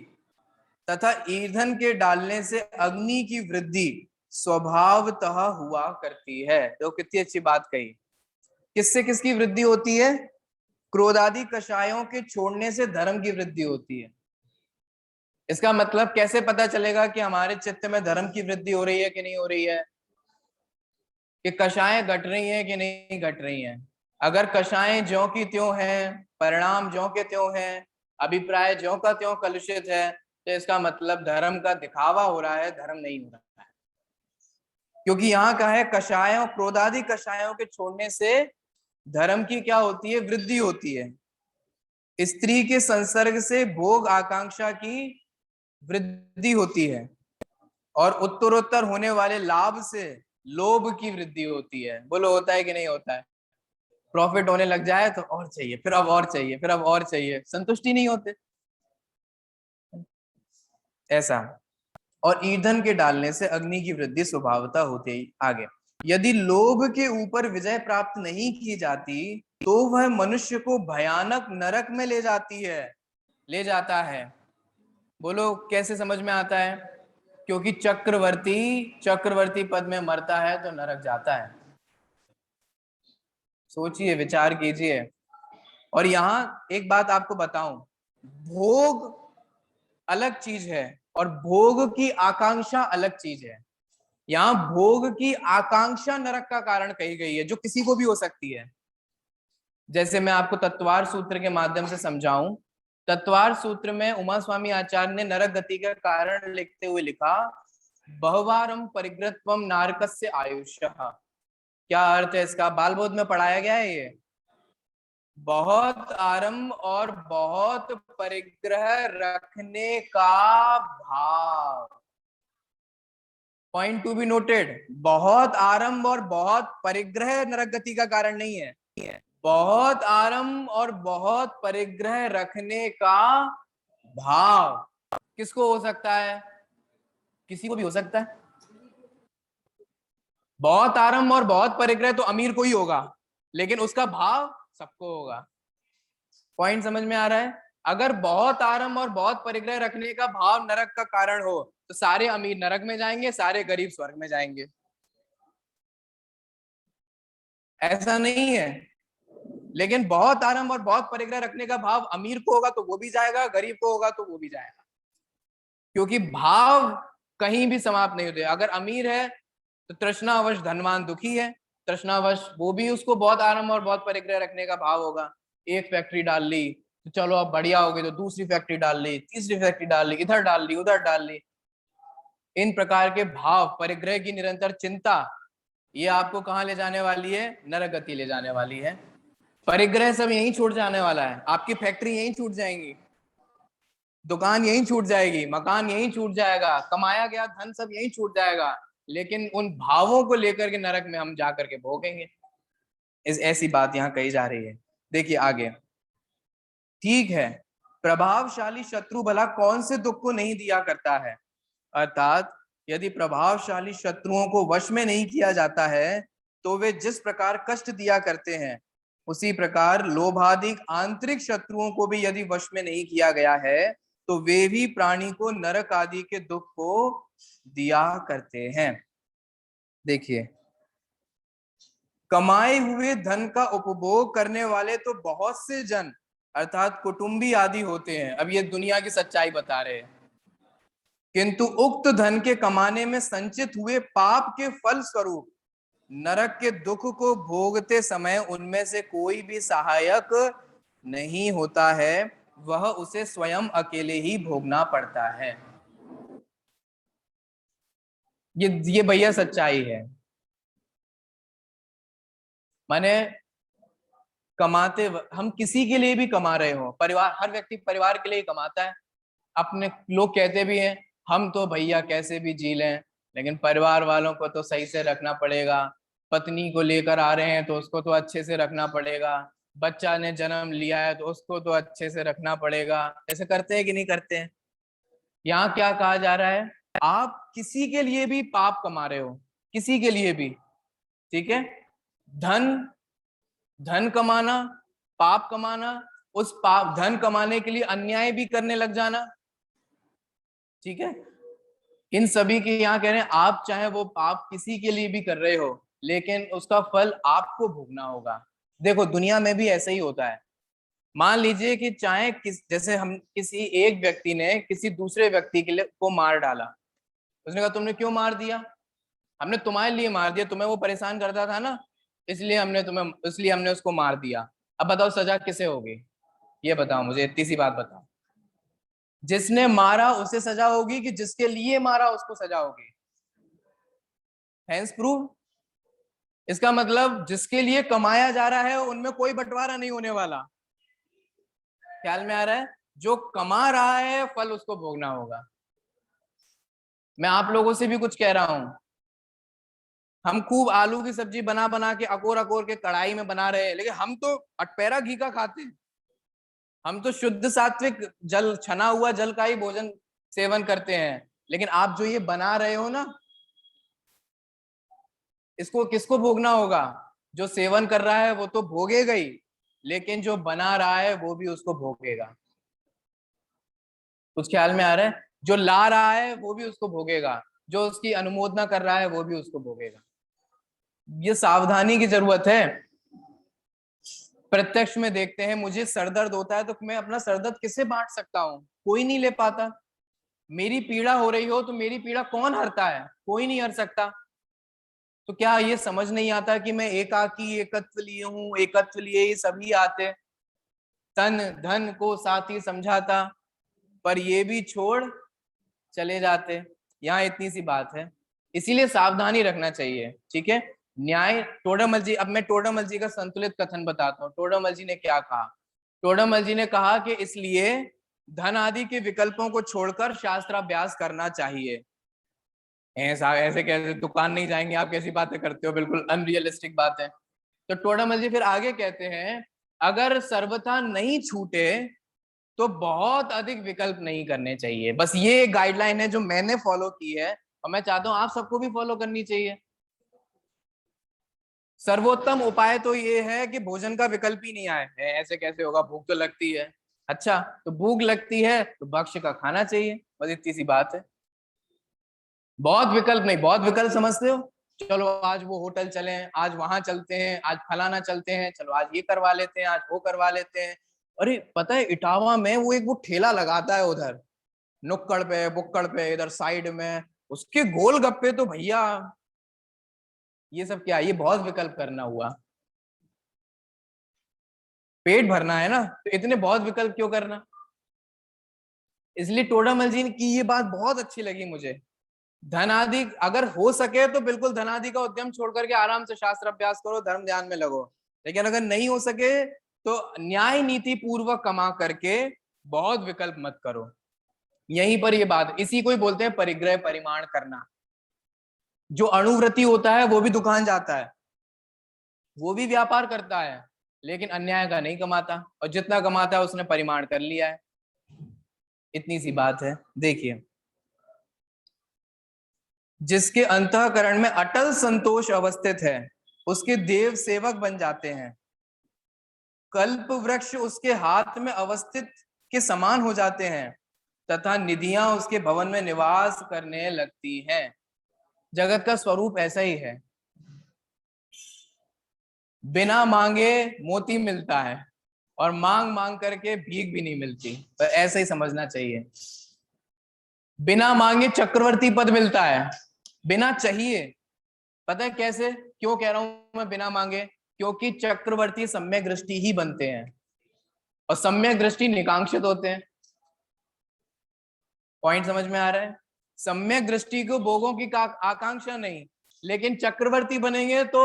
S1: तथा ईंधन के डालने से अग्नि की वृद्धि स्वभावतः हुआ करती है। तो कितनी अच्छी बात कही। किससे किसकी वृद्धि होती है? क्रोधादि कषायों के छोड़ने से धर्म की वृद्धि होती है। इसका मतलब कैसे पता चलेगा कि हमारे चित्त में धर्म की वृद्धि हो रही है कि नहीं हो रही है? कि कषाएं घट रही हैं कि नहीं घट रही हैं। अगर कषाएं ज्यों की त्यों हैं, परिणाम ज्यों के त्यों हैं, अभिप्राय ज्यों का त्यों कलुषित है, तो इसका मतलब धर्म का दिखावा हो रहा है, धर्म नहीं हो रहा है। क्योंकि यहाँ का है कषायों, क्रोधादि कषायों के छोड़ने से धर्म की क्या होती है? वृद्धि होती है। स्त्री के संसर्ग से भोग आकांक्षा की वृद्धि होती है, और उत्तरोत्तर होने वाले लाभ से लोभ की वृद्धि होती है। बोलो, होता है कि नहीं होता है? प्रॉफिट होने लग जाए तो और चाहिए, फिर अब और चाहिए, फिर अब और चाहिए, संतुष्टि नहीं होते ऐसा। और ईंधन के डालने से अग्नि की वृद्धि स्वभावतः होती ही आगे। यदि लोभ के ऊपर विजय प्राप्त नहीं की जाती तो वह मनुष्य को भयानक नरक में ले जाती है, ले जाता है। बोलो कैसे समझ में आता है? क्योंकि चक्रवर्ती चक्रवर्ती पद में मरता है तो नरक जाता है। सोचिए, विचार कीजिए। और यहां एक बात आपको बताऊं, भोग अलग चीज है और भोग की आकांक्षा अलग चीज है। यहाँ भोग की आकांक्षा नरक का कारण कही गई है, जो किसी को भी हो सकती है। जैसे मैं आपको तत्वार सूत्र के माध्यम से समझाऊं, तत्वार सूत्र में उमा स्वामी आचार्य ने नरक गति का कारण लिखते हुए लिखा, बहुवारम परिग्रहत्वम नारकस्य आयुष्य। क्या अर्थ है इसका? बाल बोध में पढ़ाया गया है ये। बहुत आरंभ और बहुत परिग्रह रखने का भाव, पॉइंट टू बी नोटेड। बहुत आरंभ और बहुत परिग्रह नरक गति का कारण नहीं है। बहुत आरंभ और बहुत परिग्रह रखने का भाव किसको हो सकता है? किसी को भी हो सकता है। बहुत आरंभ और बहुत परिग्रह तो अमीर को ही होगा, लेकिन उसका भाव सबको होगा। पॉइंट समझ में आ रहा है? अगर बहुत आरंभ और बहुत परिग्रह रखने का भाव नरक का कारण हो तो सारे अमीर नरक में जाएंगे, सारे गरीब स्वर्ग में जाएंगे। ऐसा नहीं है। लेकिन बहुत आरंभ और बहुत परिग्रह रखने का भाव अमीर को होगा तो वो भी जाएगा, गरीब को होगा तो वो भी जाएगा। क्योंकि भाव कहीं भी समाप्त नहीं होते। अगर अमीर है तो तृष्णावश धनवान दुखी है, तृष्णावश वो भी उसको बहुत आरंभ और बहुत परिग्रह रखने का भाव होगा। एक फैक्ट्री डाल ली तो चलो अब बढ़िया हो गई, तो दूसरी फैक्ट्री डाल ली, तीसरी फैक्ट्री डाल ली, इधर डाल ली, उधर डाल ली। इन प्रकार के भाव, परिग्रह की निरंतर चिंता, ये आपको कहाँ ले जाने वाली है? नरक गति ले जाने वाली है। परिग्रह सब यहीं छूट जाने वाला है, आपकी फैक्ट्री यहीं छूट जाएंगी, दुकान यहीं छूट जाएगी, मकान यहीं छूट जाएगा, कमाया गया धन सब यहीं छूट जाएगा। लेकिन उन भावों को लेकर के नरक में हम जाकर के भोगेंगे। इस ऐसी बात यहाँ कही जा रही है। देखिए आगे, ठीक है, प्रभावशाली शत्रु भला कौन से दुख को नहीं दिया करता है? अर्थात यदि प्रभावशाली शत्रुओं को वश में नहीं किया जाता है तो वे जिस प्रकार कष्ट दिया करते हैं, उसी प्रकार लोभाधिक आंतरिक शत्रुओं को भी यदि वश में नहीं किया गया है तो वे भी प्राणी को नरक आदि के दुख को दिया करते हैं। देखिए, कमाए हुए धन का उपभोग करने वाले तो बहुत से जन अर्थात कुटुंबी आदि होते हैं। अब ये दुनिया की सच्चाई बता रहे हैं। किंतु उक्त धन के कमाने में संचित हुए पाप के फल स्वरूप नरक के दुख को भोगते समय उनमें से कोई भी सहायक नहीं होता है, वह उसे स्वयं अकेले ही भोगना पड़ता है। ये भैया सच्चाई है। माने हम किसी के लिए भी कमा रहे हो, परिवार, हर व्यक्ति परिवार के लिए ही कमाता है। अपने लोग कहते भी हैं हम तो भैया कैसे भी जी लें, लेकिन परिवार वालों को तो सही से रखना पड़ेगा। पत्नी को लेकर आ रहे हैं तो उसको तो अच्छे से रखना पड़ेगा, बच्चा ने जन्म लिया है तो उसको तो अच्छे से रखना पड़ेगा। ऐसे करते हैं कि नहीं करते हैं? यहाँ क्या कहा जा रहा है? आप किसी के लिए भी पाप कमा रहे हो, किसी के लिए भी, ठीक है? धन धन कमाना, पाप कमाना, उस पाप धन कमाने के लिए अन्याय भी करने लग जाना, ठीक है? इन सभी के यहाँ कह रहे हैं आप चाहे वो पाप किसी के लिए भी कर रहे हो, लेकिन उसका फल आपको भोगना होगा। देखो दुनिया में भी ऐसा ही होता है। मान लीजिए कि चाहे जैसे हम किसी एक व्यक्ति ने किसी दूसरे व्यक्ति के लिए को मार डाला, उसने कहा तुमने क्यों मार दिया? हमने तुम्हारे लिए मार दिया, तुम्हें वो परेशान करता था ना, इसलिए हमने उसको मार दिया। अब बताओ सजा किसे होगी? ये बताओ मुझे, इतनी सी बात बताओ। जिसने मारा उसे सजा होगी कि जिसके लिए मारा उसको सजा होगी? Hence proved. इसका मतलब जिसके लिए कमाया जा रहा है उनमें कोई बंटवारा नहीं होने वाला। ख्याल में आ रहा है? जो कमा रहा है फल उसको भोगना होगा। मैं आप लोगों से भी कुछ कह रहा हूं, हम खूब आलू की सब्जी बना बना के अकोर अकोर के कढ़ाई में बना रहे हैं, लेकिन हम तो अटपैरा घी का खाते हैं। हम तो शुद्ध सात्विक जल, छना हुआ जल का ही भोजन सेवन करते हैं। लेकिन आप जो ये बना रहे हो ना, इसको किसको भोगना होगा? जो सेवन कर रहा है वो तो भोगेगा ही, लेकिन जो बना रहा है वो भी उसको भोगेगा। कुछ ख्याल में आ रहा है? जो ला रहा है वो भी उसको भोगेगा, जो उसकी अनुमोदना कर रहा है वो भी उसको भोगेगा। ये सावधानी की जरूरत है। प्रत्यक्ष में देखते हैं, मुझे सरदर्द होता है तो मैं अपना सरदर्द किससे बांट सकता हूँ? कोई नहीं ले पाता। मेरी पीड़ा हो रही हो तो मेरी पीड़ा कौन हरता है? कोई नहीं हर सकता। तो क्या ये समझ नहीं आता कि मैं एकाकी एकत्व लिए हूं, एकत्व लिए ही सभी आते, तन धन को साथी समझाता, पर ये भी छोड़ चले जाते। यहाँ इतनी सी बात है, इसीलिए सावधानी रखना चाहिए। ठीक है, न्याय टोडामल जी, अब मैं टोडामल जी का संतुलित कथन बताता हूँ। टोडामल जी ने क्या कहा? टोडामल जी ने कहा कि इसलिए धन आदि के विकल्पों को छोड़कर शास्त्राभ्यास करना चाहिए। ऐसा ऐसे कैसे, दुकान नहीं जाएंगे आप, कैसी बातें करते हो, बिल्कुल अनरियलिस्टिक बात है। तो टोडामल जी फिर आगे कहते हैं, अगर सर्वथा नहीं छूटे तो बहुत अधिक विकल्प नहीं करने चाहिए। बस ये एक गाइडलाइन है जो मैंने फॉलो की है, और मैं चाहता हूं आप सबको भी फॉलो करनी चाहिए। सर्वोत्तम उपाय तो ये है कि भोजन का विकल्प ही नहीं आए। ऐसे कैसे होगा, भूख तो लगती है। अच्छा, तो भूख लगती है तो भक्ष्य का खाना चाहिए, बस इतनी सी बात है। बहुत विकल्प नहीं, बहुत विकल्प समझते हो, चलो आज वो होटल चले, आज वहां चलते हैं, आज फलाना चलते हैं, चलो आज ये करवा लेते हैं, आज वो करवा लेते हैं। अरे पता है इटावा में वो एक वो ठेला लगाता है उधर नुक्कड़ पे बुक्कड़ पे इधर साइड में, उसके गोल गप्पे तो भैया, ये सब क्या, ये बहुत विकल्प करना हुआ। पेट भरना है ना, तो इतने बहुत विकल्प क्यों करना? इसलिए टोडामल जी की ये बात बहुत अच्छी लगी मुझे। धनादि अगर हो सके तो बिल्कुल धनादि का उद्यम छोड़ करके आराम से शास्त्र अभ्यास करो, धर्म ध्यान में लगो। लेकिन अगर नहीं हो सके तो न्याय नीति पूर्वक कमा करके बहुत विकल्प मत करो। यहीं पर ये बात, इसी को ही बोलते हैं परिग्रह परिमाण करना। जो अणुव्रती होता है वो भी दुकान जाता है, वो भी व्यापार करता है, लेकिन अन्याय का नहीं कमाता, और जितना कमाता है उसने परिमाण कर लिया है। इतनी सी बात है। देखिए, जिसके अंतःकरण में अटल संतोष अवस्थित है उसके देव सेवक बन जाते हैं। कल्प वृक्ष उसके हाथ में अवस्थित के समान हो जाते हैं तथा निधियां उसके भवन में निवास करने लगती हैं। जगत का स्वरूप ऐसा ही है। बिना मांगे मोती मिलता है, और मांग मांग करके भीख भी नहीं मिलती, पर ऐसा ही समझना चाहिए। बिना मांगे चक्रवर्ती पद मिलता है, बिना चाहिए। पता है कैसे, क्यों कह रहा हूं मैं बिना मांगे? क्योंकि चक्रवर्ती सम्यक दृष्टि ही बनते हैं, और सम्यक दृष्टि निकांक्षित होते हैं। पॉइंट समझ में आ रहा है? सम्यक दृष्टि को भोगों की आकांक्षा नहीं, लेकिन चक्रवर्ती बनेंगे तो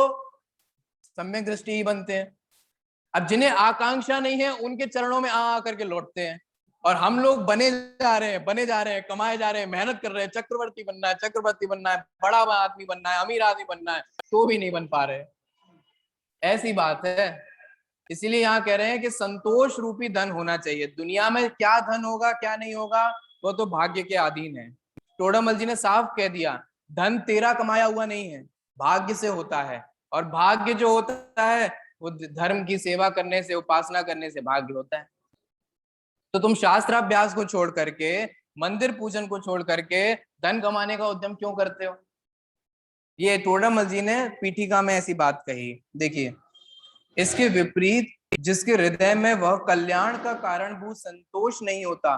S1: सम्यक दृष्टि ही बनते हैं। अब जिन्हें आकांक्षा नहीं है उनके चरणों में आ करके लौटते हैं, और हम लोग बने जा रहे हैं, बने जा रहे हैं, कमाए जा रहे हैं, मेहनत कर रहे हैं, चक्रवर्ती बनना है, चक्रवर्ती बनना है, बड़ा आदमी बनना है, अमीर आदमी बनना है, तो भी नहीं बन पा रहे। ऐसी बात है। इसीलिए यहाँ कह रहे हैं कि संतोष रूपी धन होना चाहिए। दुनिया में क्या धन होगा क्या नहीं होगा वो तो भाग्य के अधीन है। टोडामल जी ने साफ कह दिया, धन तेरा कमाया हुआ नहीं है, भाग्य से होता है, और भाग्य जो होता है वो धर्म की सेवा करने से, उपासना करने से भाग्य होता है। तो तुम शास्त्राभ्यास को छोड़ करके, मंदिर पूजन को छोड़ करके धन कमाने का उद्यम क्यों करते हो? ये टोडामल जी ने पीठिका में ऐसी बात कही। देखिए, इसके विपरीत जिसके हृदय में वह कल्याण का कारणभूत संतोष नहीं होता,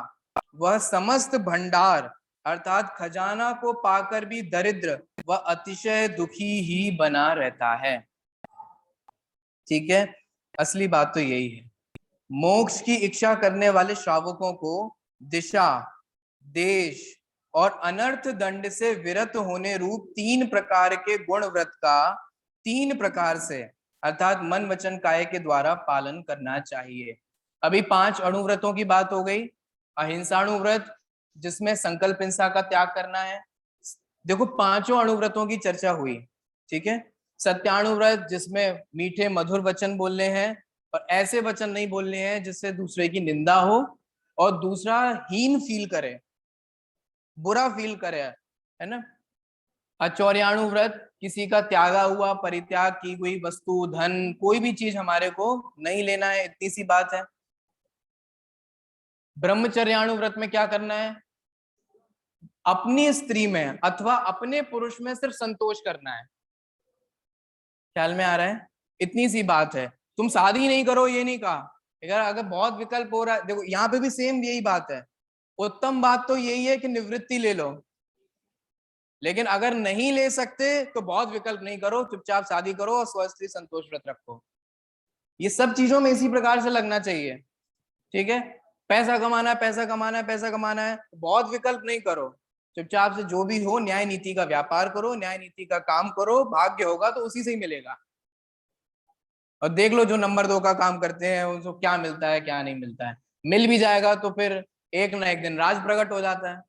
S1: वह समस्त भंडार अर्थात खजाना को पाकर भी दरिद्र व अतिशय दुखी ही बना रहता है। ठीक है, असली बात तो यही है। मोक्ष की इच्छा करने वाले श्रावकों को दिशा, देश और अनर्थ दंड से विरत होने रूप 3 प्रकार के गुण व्रत का 3 प्रकार से अर्थात मन वचन काया के द्वारा पालन करना चाहिए। अभी 5 अणुव्रतों की बात हो गई। अहिंसाणुव्रत, जिसमें संकल्प हिंसा का त्याग करना है। देखो, 5 अणुव्रतों की चर्चा हुई। ठीक है। सत्यानुव्रत जिसमें मीठे मधुर वचन बोलने हैं, और ऐसे वचन नहीं बोलने हैं जिससे दूसरे की निंदा हो और दूसरा हीन फील करे, बुरा फील करे, है ना। अचौर्याणु व्रत किसी का त्यागा हुआ, परित्याग की हुई वस्तु, धन, कोई भी चीज हमारे को नहीं लेना है, इतनी सी बात है। ब्रह्मचर्याणु व्रत में क्या करना है, अपनी स्त्री में अथवा अपने पुरुष में सिर्फ संतोष करना है। ख्याल में आ रहा है, इतनी सी बात है। तुम शादी नहीं करो ये नहीं कहा, अगर अगर बहुत विकल्प हो रहा है, देखो यहाँ पे भी सेम यही बात है। उत्तम बात तो यही है कि निवृत्ति ले लो, लेकिन अगर नहीं ले सकते तो बहुत विकल्प नहीं करो, चुपचाप शादी करो और स्वस्थ संतोष व्रत रखो। ये सब चीजों में इसी प्रकार से लगना चाहिए, ठीक है। पैसा कमाना है, पैसा कमाना है, पैसा कमाना है, बहुत विकल्प नहीं करो, चुपचाप से जो भी हो न्याय नीति का व्यापार करो, न्याय नीति का काम करो, भाग्य होगा तो उसी से ही मिलेगा। और देख लो जो नंबर 2 का काम करते हैं उनको क्या मिलता है क्या नहीं मिलता है। मिल भी जाएगा तो फिर एक ना एक दिन राज प्रकट हो जाता है,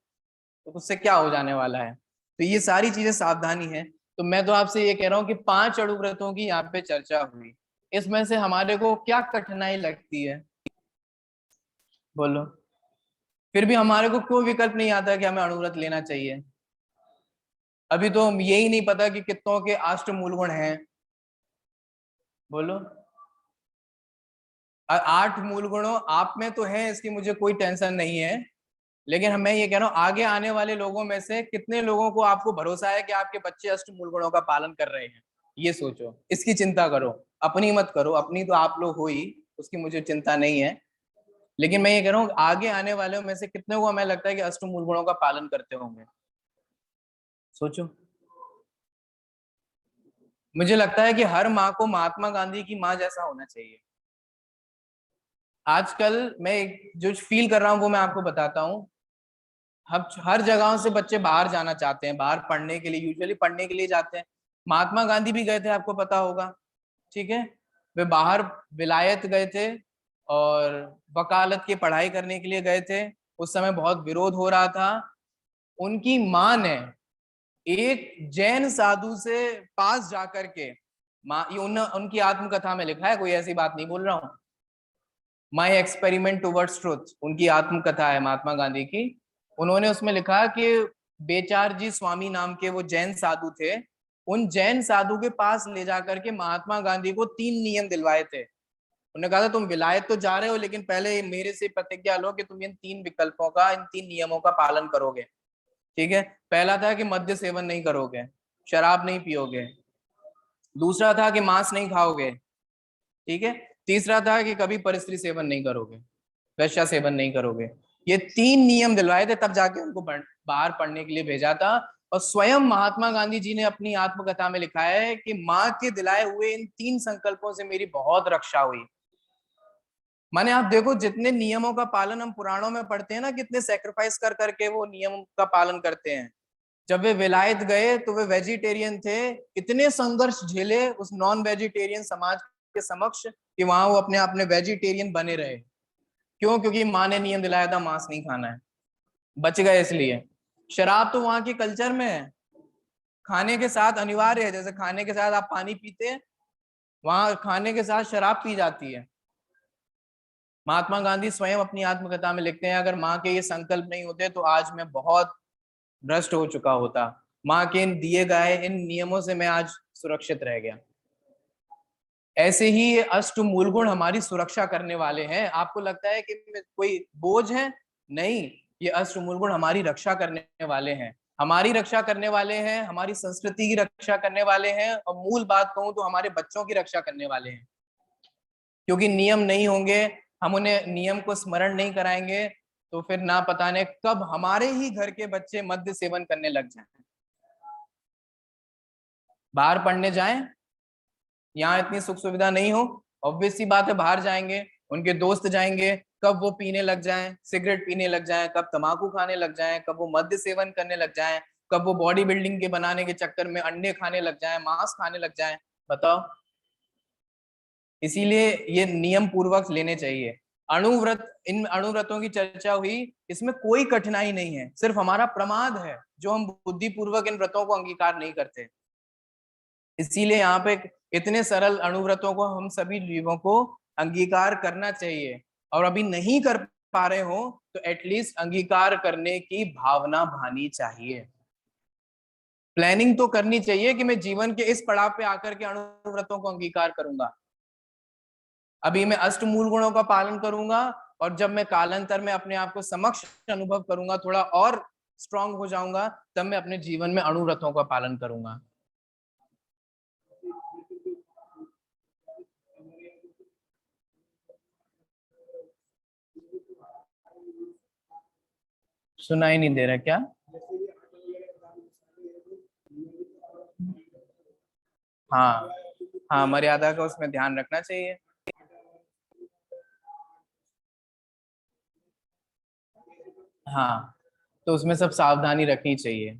S1: तो उससे क्या हो जाने वाला है। तो ये सारी चीजें सावधानी है। तो मैं तो आपसे ये कह रहा हूँ कि 5 अणुव्रतों की यहाँ पे चर्चा हुई, इसमें से हमारे को क्या कठिनाई लगती है, बोलो। फिर भी हमारे को क्यों विकल्प नहीं आता कि हमें अणुव्रत लेना चाहिए। अभी तो हम यही नहीं पता कि कितनों के अष्ट मूल गुण हैं, बोलो। 8 मूल गुणों आप में तो है, इसकी मुझे कोई टेंशन नहीं है, लेकिन मैं ये कह रहा हूँ आगे आने वाले लोगों में से कितने लोगों को आपको भरोसा है कि आपके बच्चे अष्ट मूल गुणों का पालन कर रहे हैं। ये सोचो, इसकी चिंता करो, अपनी मत करो, अपनी तो आप लोग हो ही, उसकी मुझे चिंता नहीं है। लेकिन मैं ये कह रहा हूँ आगे आने वाले में से कितने को हमें लगता है कि अष्ट मूल गुणों का पालन करते होंगे, सोचो। मुझे लगता है कि हर माँ को महात्मा गांधी की माँ जैसा होना चाहिए। आजकल मैं जो फील कर रहा हूँ वो मैं आपको बताता हूँ। हम हर जगहों से बच्चे बाहर जाना चाहते हैं, बाहर पढ़ने के लिए, यूजुअली पढ़ने के लिए जाते हैं। महात्मा गांधी भी गए थे, आपको पता होगा, ठीक है। वे बाहर विलायत गए थे और वकालत की पढ़ाई करने के लिए गए थे। उस समय बहुत विरोध हो रहा था। उनकी माँ ने एक जैन साधु से पास जाकर के, माँ ये उनकी आत्मकथा में लिखा है, कोई ऐसी बात नहीं बोल रहा हूँ। माई एक्सपेरिमेंट टूवर्ड्स ट्रुथ उनकी आत्मकथा है महात्मा गांधी की। उन्होंने उसमें लिखा कि बेचार जी स्वामी नाम के वो जैन साधु थे, उन जैन साधु के पास ले जाकर के महात्मा गांधी को 3 नियम दिलवाए थे। उन्होंने कहा था तुम विलायत तो जा रहे हो, लेकिन पहले मेरे से प्रतिज्ञा लो कि तुम इन 3 विकल्पों का, इन 3 नियमों का पालन करोगे, ठीक है। पहला था कि मद्य सेवन नहीं करोगे, शराब नहीं पियोगे। दूसरा था कि मांस नहीं खाओगे, ठीक है। तीसरा था कि कभी परिस्त्री सेवन नहीं करोगे, वेश्या सेवन नहीं करोगे। ये 3 नियम दिलवाए थे, तब जाके उनको बाहर पढ़ने के लिए भेजा था। और स्वयं महात्मा गांधी जी ने अपनी आत्मकथा में लिखा है कि माँ के दिलाए हुए इन 3 संकल्पों से मेरी बहुत रक्षा हुई। माने आप देखो जितने नियमों का पालन हम पुराणों में पढ़ते हैं ना, कितने सेक्रीफाइस कर करके वो नियम का पालन करते हैं। जब वे विलायत गए तो वे वेजिटेरियन थे, इतने संघर्ष झेले उस नॉन वेजिटेरियन समाज के समक्ष कि वहां वो अपने अपने वेजिटेरियन बने रहे। क्यों? क्योंकि माँ ने नियम दिलाया था मांस नहीं खाना है, बच गए इसलिए। शराब तो वहां के कल्चर में है, खाने के साथ अनिवार्य है, जैसे खाने के साथ आप पानी पीते हैं, वहां खाने के साथ शराब पी जाती है। महात्मा गांधी स्वयं अपनी आत्मकथा में लिखते हैं अगर माँ के ये संकल्प नहीं होते तो आज मैं बहुत भ्रष्ट हो चुका होता, माँ के इन दिए गए इन नियमों से मैं आज सुरक्षित रह गया। ऐसे ही ये अष्ट मूल गुण हमारी सुरक्षा करने वाले हैं। आपको लगता है कि कोई बोझ है? नहीं, ये अष्ट मूल गुण हमारी रक्षा करने वाले हैं, हमारी रक्षा करने वाले हैं, हमारी संस्कृति की रक्षा करने वाले हैं, और मूल बात कहूं तो हमारे बच्चों की रक्षा करने वाले हैं। क्योंकि नियम नहीं होंगे, हम उन्हें नियम को स्मरण नहीं कराएंगे, तो फिर ना पता नहीं कब हमारे ही घर के बच्चे मद्य सेवन करने लग जाएं। बाहर पढ़ने जाएं, यहाँ इतनी सुख सुविधा नहीं हो, ऑब्वियस सी बात है बाहर जाएंगे, उनके दोस्त जाएंगे, कब वो पीने लग जाएं, सिगरेट पीने लग जाएं, कब तंबाकू खाने लग जाएं, कब वो मद्य सेवन करने लग जाएं, कब वो बॉडी बिल्डिंग के बनाने के चक्कर में अंडे खाने लग जाएं, मांस खाने लग जाएं, बताओ। इसीलिए ये नियम पूर्वक लेने चाहिए। अणुव्रत, इन अणुव्रतों की चर्चा हुई, इसमें कोई कठिनाई नहीं है, सिर्फ हमारा प्रमाद है जो हम बुद्धिपूर्वक इन व्रतों को अंगीकार नहीं करते। इसीलिए यहाँ पे इतने सरल अणुव्रतों को हम सभी जीवों को अंगीकार करना चाहिए, और अभी नहीं कर पा रहे हो तो एटलीस्ट अंगीकार करने की भावना भानी चाहिए। प्लानिंग तो करनी चाहिए कि मैं जीवन के इस पड़ाव पे आकर के अणुव्रतों को अंगीकार करूंगा। अभी मैं अष्टमूल गुणों का पालन करूंगा, और जब मैं कालांतर में अपने आप को समक्ष अनुभव करूंगा, थोड़ा और स्ट्रांग हो जाऊंगा, तब मैं अपने जीवन में अणुव्रतों का पालन करूंगा। सुनाई नहीं दे रहा क्या? हाँ हाँ, मर्यादा का उसमें ध्यान रखना चाहिए। हाँ, तो उसमें सब सावधानी रखनी चाहिए।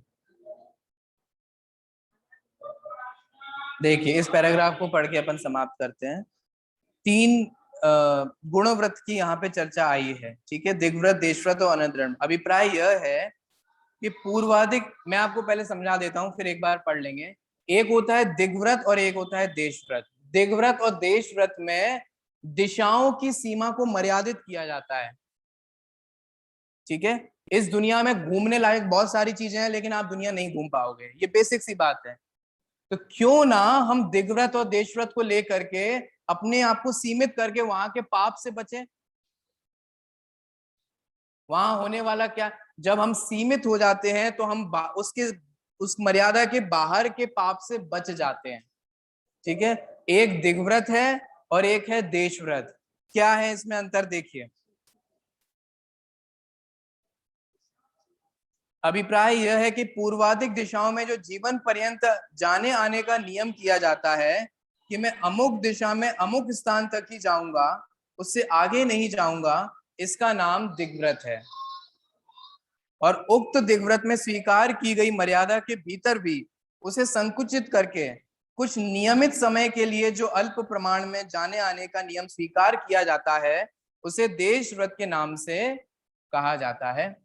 S1: देखिए, इस पैराग्राफ को पढ़ के अपन समाप्त करते हैं। तीन गुणव्रत की यहाँ पे चर्चा आई है, ठीक है, दिग्व्रत, देशव्रत और अनंतरण। अभिप्राय यह है कि पूर्वाधिक, मैं आपको पहले समझा देता हूँ फिर एक बार पढ़ लेंगे। एक होता है दिग्व्रत और एक होता है देशव्रत। दिग्व्रत और देशव्रत में दिशाओं की सीमा को मर्यादित किया जाता है, ठीक है। इस दुनिया में घूमने लायक बहुत सारी चीजें हैं, लेकिन आप दुनिया नहीं घूम पाओगे, ये बेसिक सी बात है। तो क्यों ना हम दिग्व्रत और देशव्रत को लेकर के अपने आप को सीमित करके वहां के पाप से बचे। वहां होने वाला क्या, जब हम सीमित हो जाते हैं तो हम उसके उस मर्यादा के बाहर के पाप से बच जाते हैं, ठीक है। एक दिग्व्रत है और एक है देशव्रत। क्या है इसमें अंतर, देखिए। अभिप्राय यह है कि पूर्वाधिक दिशाओं में जो जीवन पर्यंत जाने आने का नियम किया जाता है कि मैं अमुक दिशा में अमुक स्थान तक ही जाऊंगा, उससे आगे नहीं जाऊंगा, इसका नाम दिग्व्रत है। और उक्त दिग्व्रत में स्वीकार की गई मर्यादा के भीतर भी उसे संकुचित करके कुछ नियमित समय के लिए जो अल्प प्रमाण में जाने आने का नियम स्वीकार किया जाता है, उसे देशव्रत के नाम से कहा जाता है।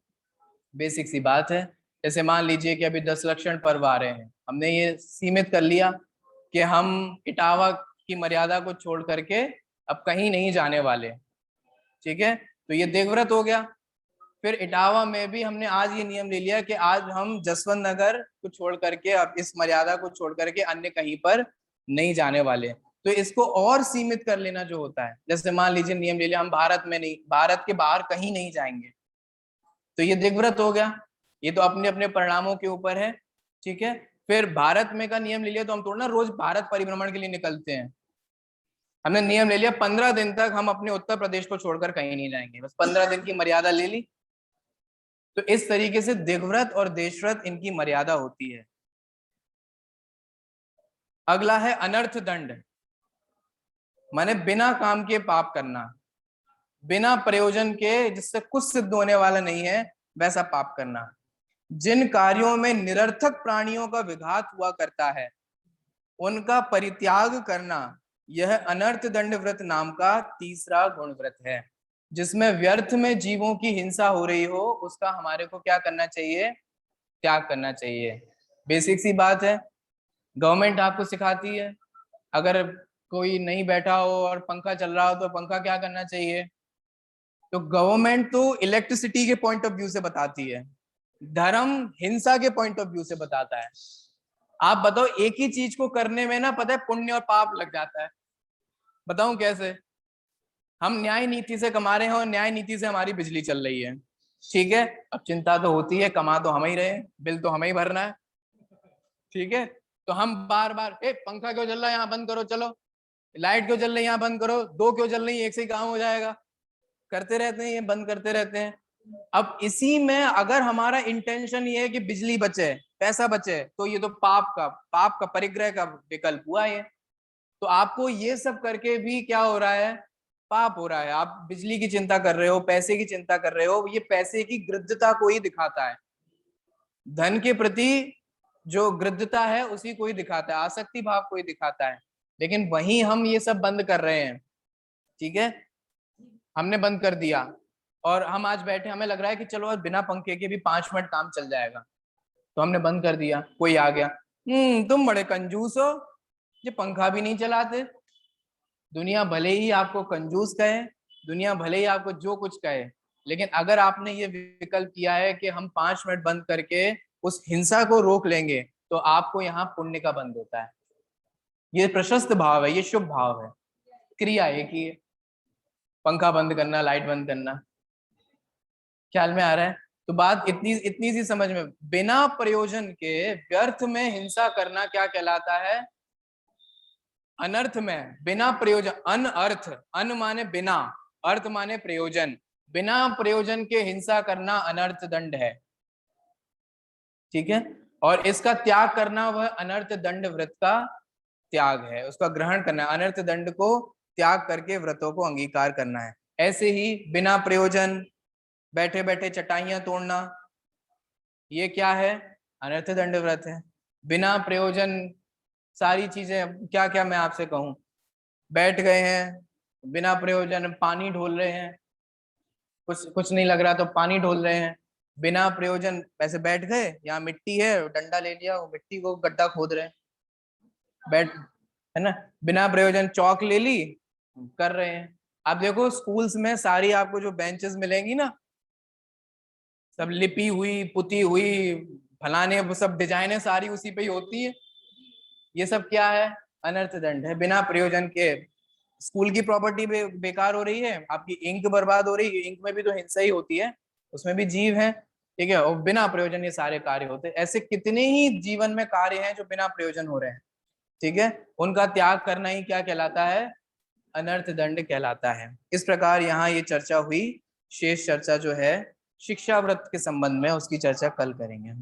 S1: बेसिक सी बात है। जैसे मान लीजिए कि अभी 10 लक्षण पर्व आ रहे हैं, हमने ये सीमित कर लिया कि हम इटावा की मर्यादा को छोड़ करके अब कहीं नहीं जाने वाले, ठीक है, तो ये देवव्रत हो गया। फिर इटावा में भी हमने आज ये नियम ले लिया कि आज हम जसवंत नगर को छोड़ करके, अब इस मर्यादा को छोड़ करके अन्य कहीं पर नहीं जाने वाले। तो इसको और सीमित कर लेना जो होता है, जैसे मान लीजिए नियम ले लिया हम भारत में नहीं, भारत के बाहर कहीं नहीं जाएंगे, तो ये दिग्व्रत हो गया। ये तो अपने अपने परिणामों के ऊपर है, ठीक है। फिर भारत में का नियम ले लिया, तो हम थोड़ा ना रोज भारत परिभ्रमण के लिए निकलते हैं। हमने नियम ले लिया 15 दिन तक हम अपने उत्तर प्रदेश को छोड़कर कहीं नहीं जाएंगे, बस 15 दिन की मर्यादा ले ली। तो इस तरीके से दिग्व्रत और देशव्रत इनकी मर्यादा होती है। अगला है अनर्थ दंड, माने बिना काम के पाप करना, बिना प्रयोजन के, जिससे कुछ सिद्ध होने वाला नहीं है वैसा पाप करना। जिन कार्यों में निरर्थक प्राणियों का विघात हुआ करता है उनका परित्याग करना, यह अनर्थ दंड व्रत नाम का तीसरा गुण व्रत है। जिसमें व्यर्थ में जीवों की हिंसा हो रही हो, उसका हमारे को क्या करना चाहिए, त्याग करना चाहिए। बेसिक सी बात है, गवर्नमेंट आपको सिखाती है, अगर कोई नहीं बैठा हो और पंखा चल रहा हो तो पंखा क्या करना चाहिए। तो गवर्नमेंट तो इलेक्ट्रिसिटी के पॉइंट ऑफ व्यू से बताती है, धर्म हिंसा के पॉइंट ऑफ व्यू से बताता है। आप बताओ, एक ही चीज को करने में ना, पता है, पुण्य और पाप लग जाता है। बताऊं कैसे। हम न्याय नीति से कमा रहे हैं और न्याय नीति से हमारी बिजली चल रही है, ठीक है। अब चिंता तो होती है, कमा तो हम ही रहे हैं, बिल तो हमें ही भरना है, ठीक है। तो हम बार बार, ए पंखा क्यों चल रहा है, यहाँ बंद करो, चलो लाइट क्यों चल रही है, यहाँ बंद करो, दो क्यों चल रही है, एक से ही काम हो जाएगा, करते रहते हैं, ये बंद करते रहते हैं। अब इसी में अगर हमारा इंटेंशन ये है कि बिजली बचे, पैसा बचे, तो ये तो पाप का परिग्रह का विकल्प हुआ ये। तो आपको ये सब करके भी क्या हो रहा है, पाप हो रहा है। आप बिजली की चिंता कर रहे हो, पैसे की चिंता कर रहे हो, ये पैसे की गृद्धता को ही दिखाता है। धन के प्रति जो गृद्धता है उसी को ही दिखाता है, आसक्ति भाव को ही दिखाता है। लेकिन वहीं हम ये सब बंद कर रहे हैं, ठीक है, हमने बंद कर दिया। और हम आज बैठे, हमें लग रहा है कि चलो आज बिना पंखे के भी 5 मिनट काम चल जाएगा, तो हमने बंद कर दिया। कोई आ गया, तुम बड़े कंजूस हो, ये पंखा भी नहीं चलाते। दुनिया भले ही आपको कंजूस कहे, दुनिया भले ही आपको जो कुछ कहे, लेकिन अगर आपने ये विकल्प किया है कि हम 5 मिनट बंद करके उस हिंसा को रोक लेंगे, तो आपको यहाँ पुण्य का बंद होता है। ये प्रशस्त भाव है, ये शुभ भाव है। क्रिया एक ही है, पंखा बंद करना, लाइट बंद करना। ख्याल में आ रहा है? तो बात इतनी इतनी सी समझ में, बिना प्रयोजन के व्यर्थ में हिंसा करना क्या कहलाता है? अनर्थ में। बिना प्रयोजन, अनअर्थ, अन माने बिना, अर्थ माने प्रयोजन, बिना प्रयोजन के हिंसा करना अनर्थ दंड है। ठीक है? और इसका त्याग करना वह अनर्थ दंड व्रत का त्याग है, उसका ग्रहण करना, अनर्थ दंड को त्याग करके व्रतों को अंगीकार करना है। ऐसे ही बिना प्रयोजन बैठे बैठे चटाइयां तोड़ना, ये क्या है? अनर्थ दंड व्रत है। बिना प्रयोजन सारी चीजें, क्या क्या मैं आपसे कहूं, बैठ गए हैं बिना प्रयोजन, पानी ढोल रहे हैं, कुछ कुछ नहीं लग रहा तो पानी ढोल रहे हैं, बिना प्रयोजन ऐसे बैठ गए, यहाँ मिट्टी है, डंडा ले लिया, वो मिट्टी को गड्ढा खोद रहे हैं, बैठ, है ना? बिना प्रयोजन चौक ले ली, कर रहे हैं। आप देखो स्कूल्स में सारी आपको जो बेंचेस मिलेंगी ना, सब लिपी हुई, पुती हुई, फलाने, वो सब डिजाइने सारी उसी पे ही होती है। ये सब क्या है? अनर्थ दंड है। बिना प्रयोजन के स्कूल की प्रॉपर्टी बेकार हो रही है, आपकी इंक बर्बाद हो रही है, इंक में भी तो हिंसा ही होती है, उसमें भी जीव है। ठीक है? और बिना प्रयोजन ये सारे कार्य होते हैं। ऐसे कितने ही जीवन में कार्य हैं जो बिना प्रयोजन हो रहे हैं। ठीक है? उनका त्याग करना ही क्या कहलाता है? अनर्थ दंड कहलाता है। इस प्रकार यहाँ ये चर्चा हुई। शेष चर्चा जो है शिक्षा व्रत के संबंध में, उसकी चर्चा कल करेंगे।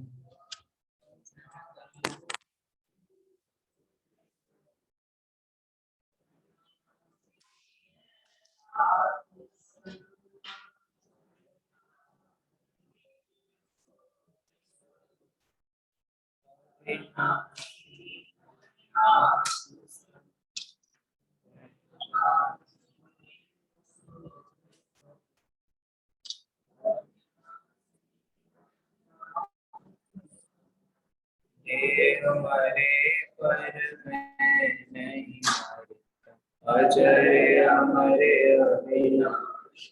S1: हमारे पर नहीं, अजय हमारे अविनाश।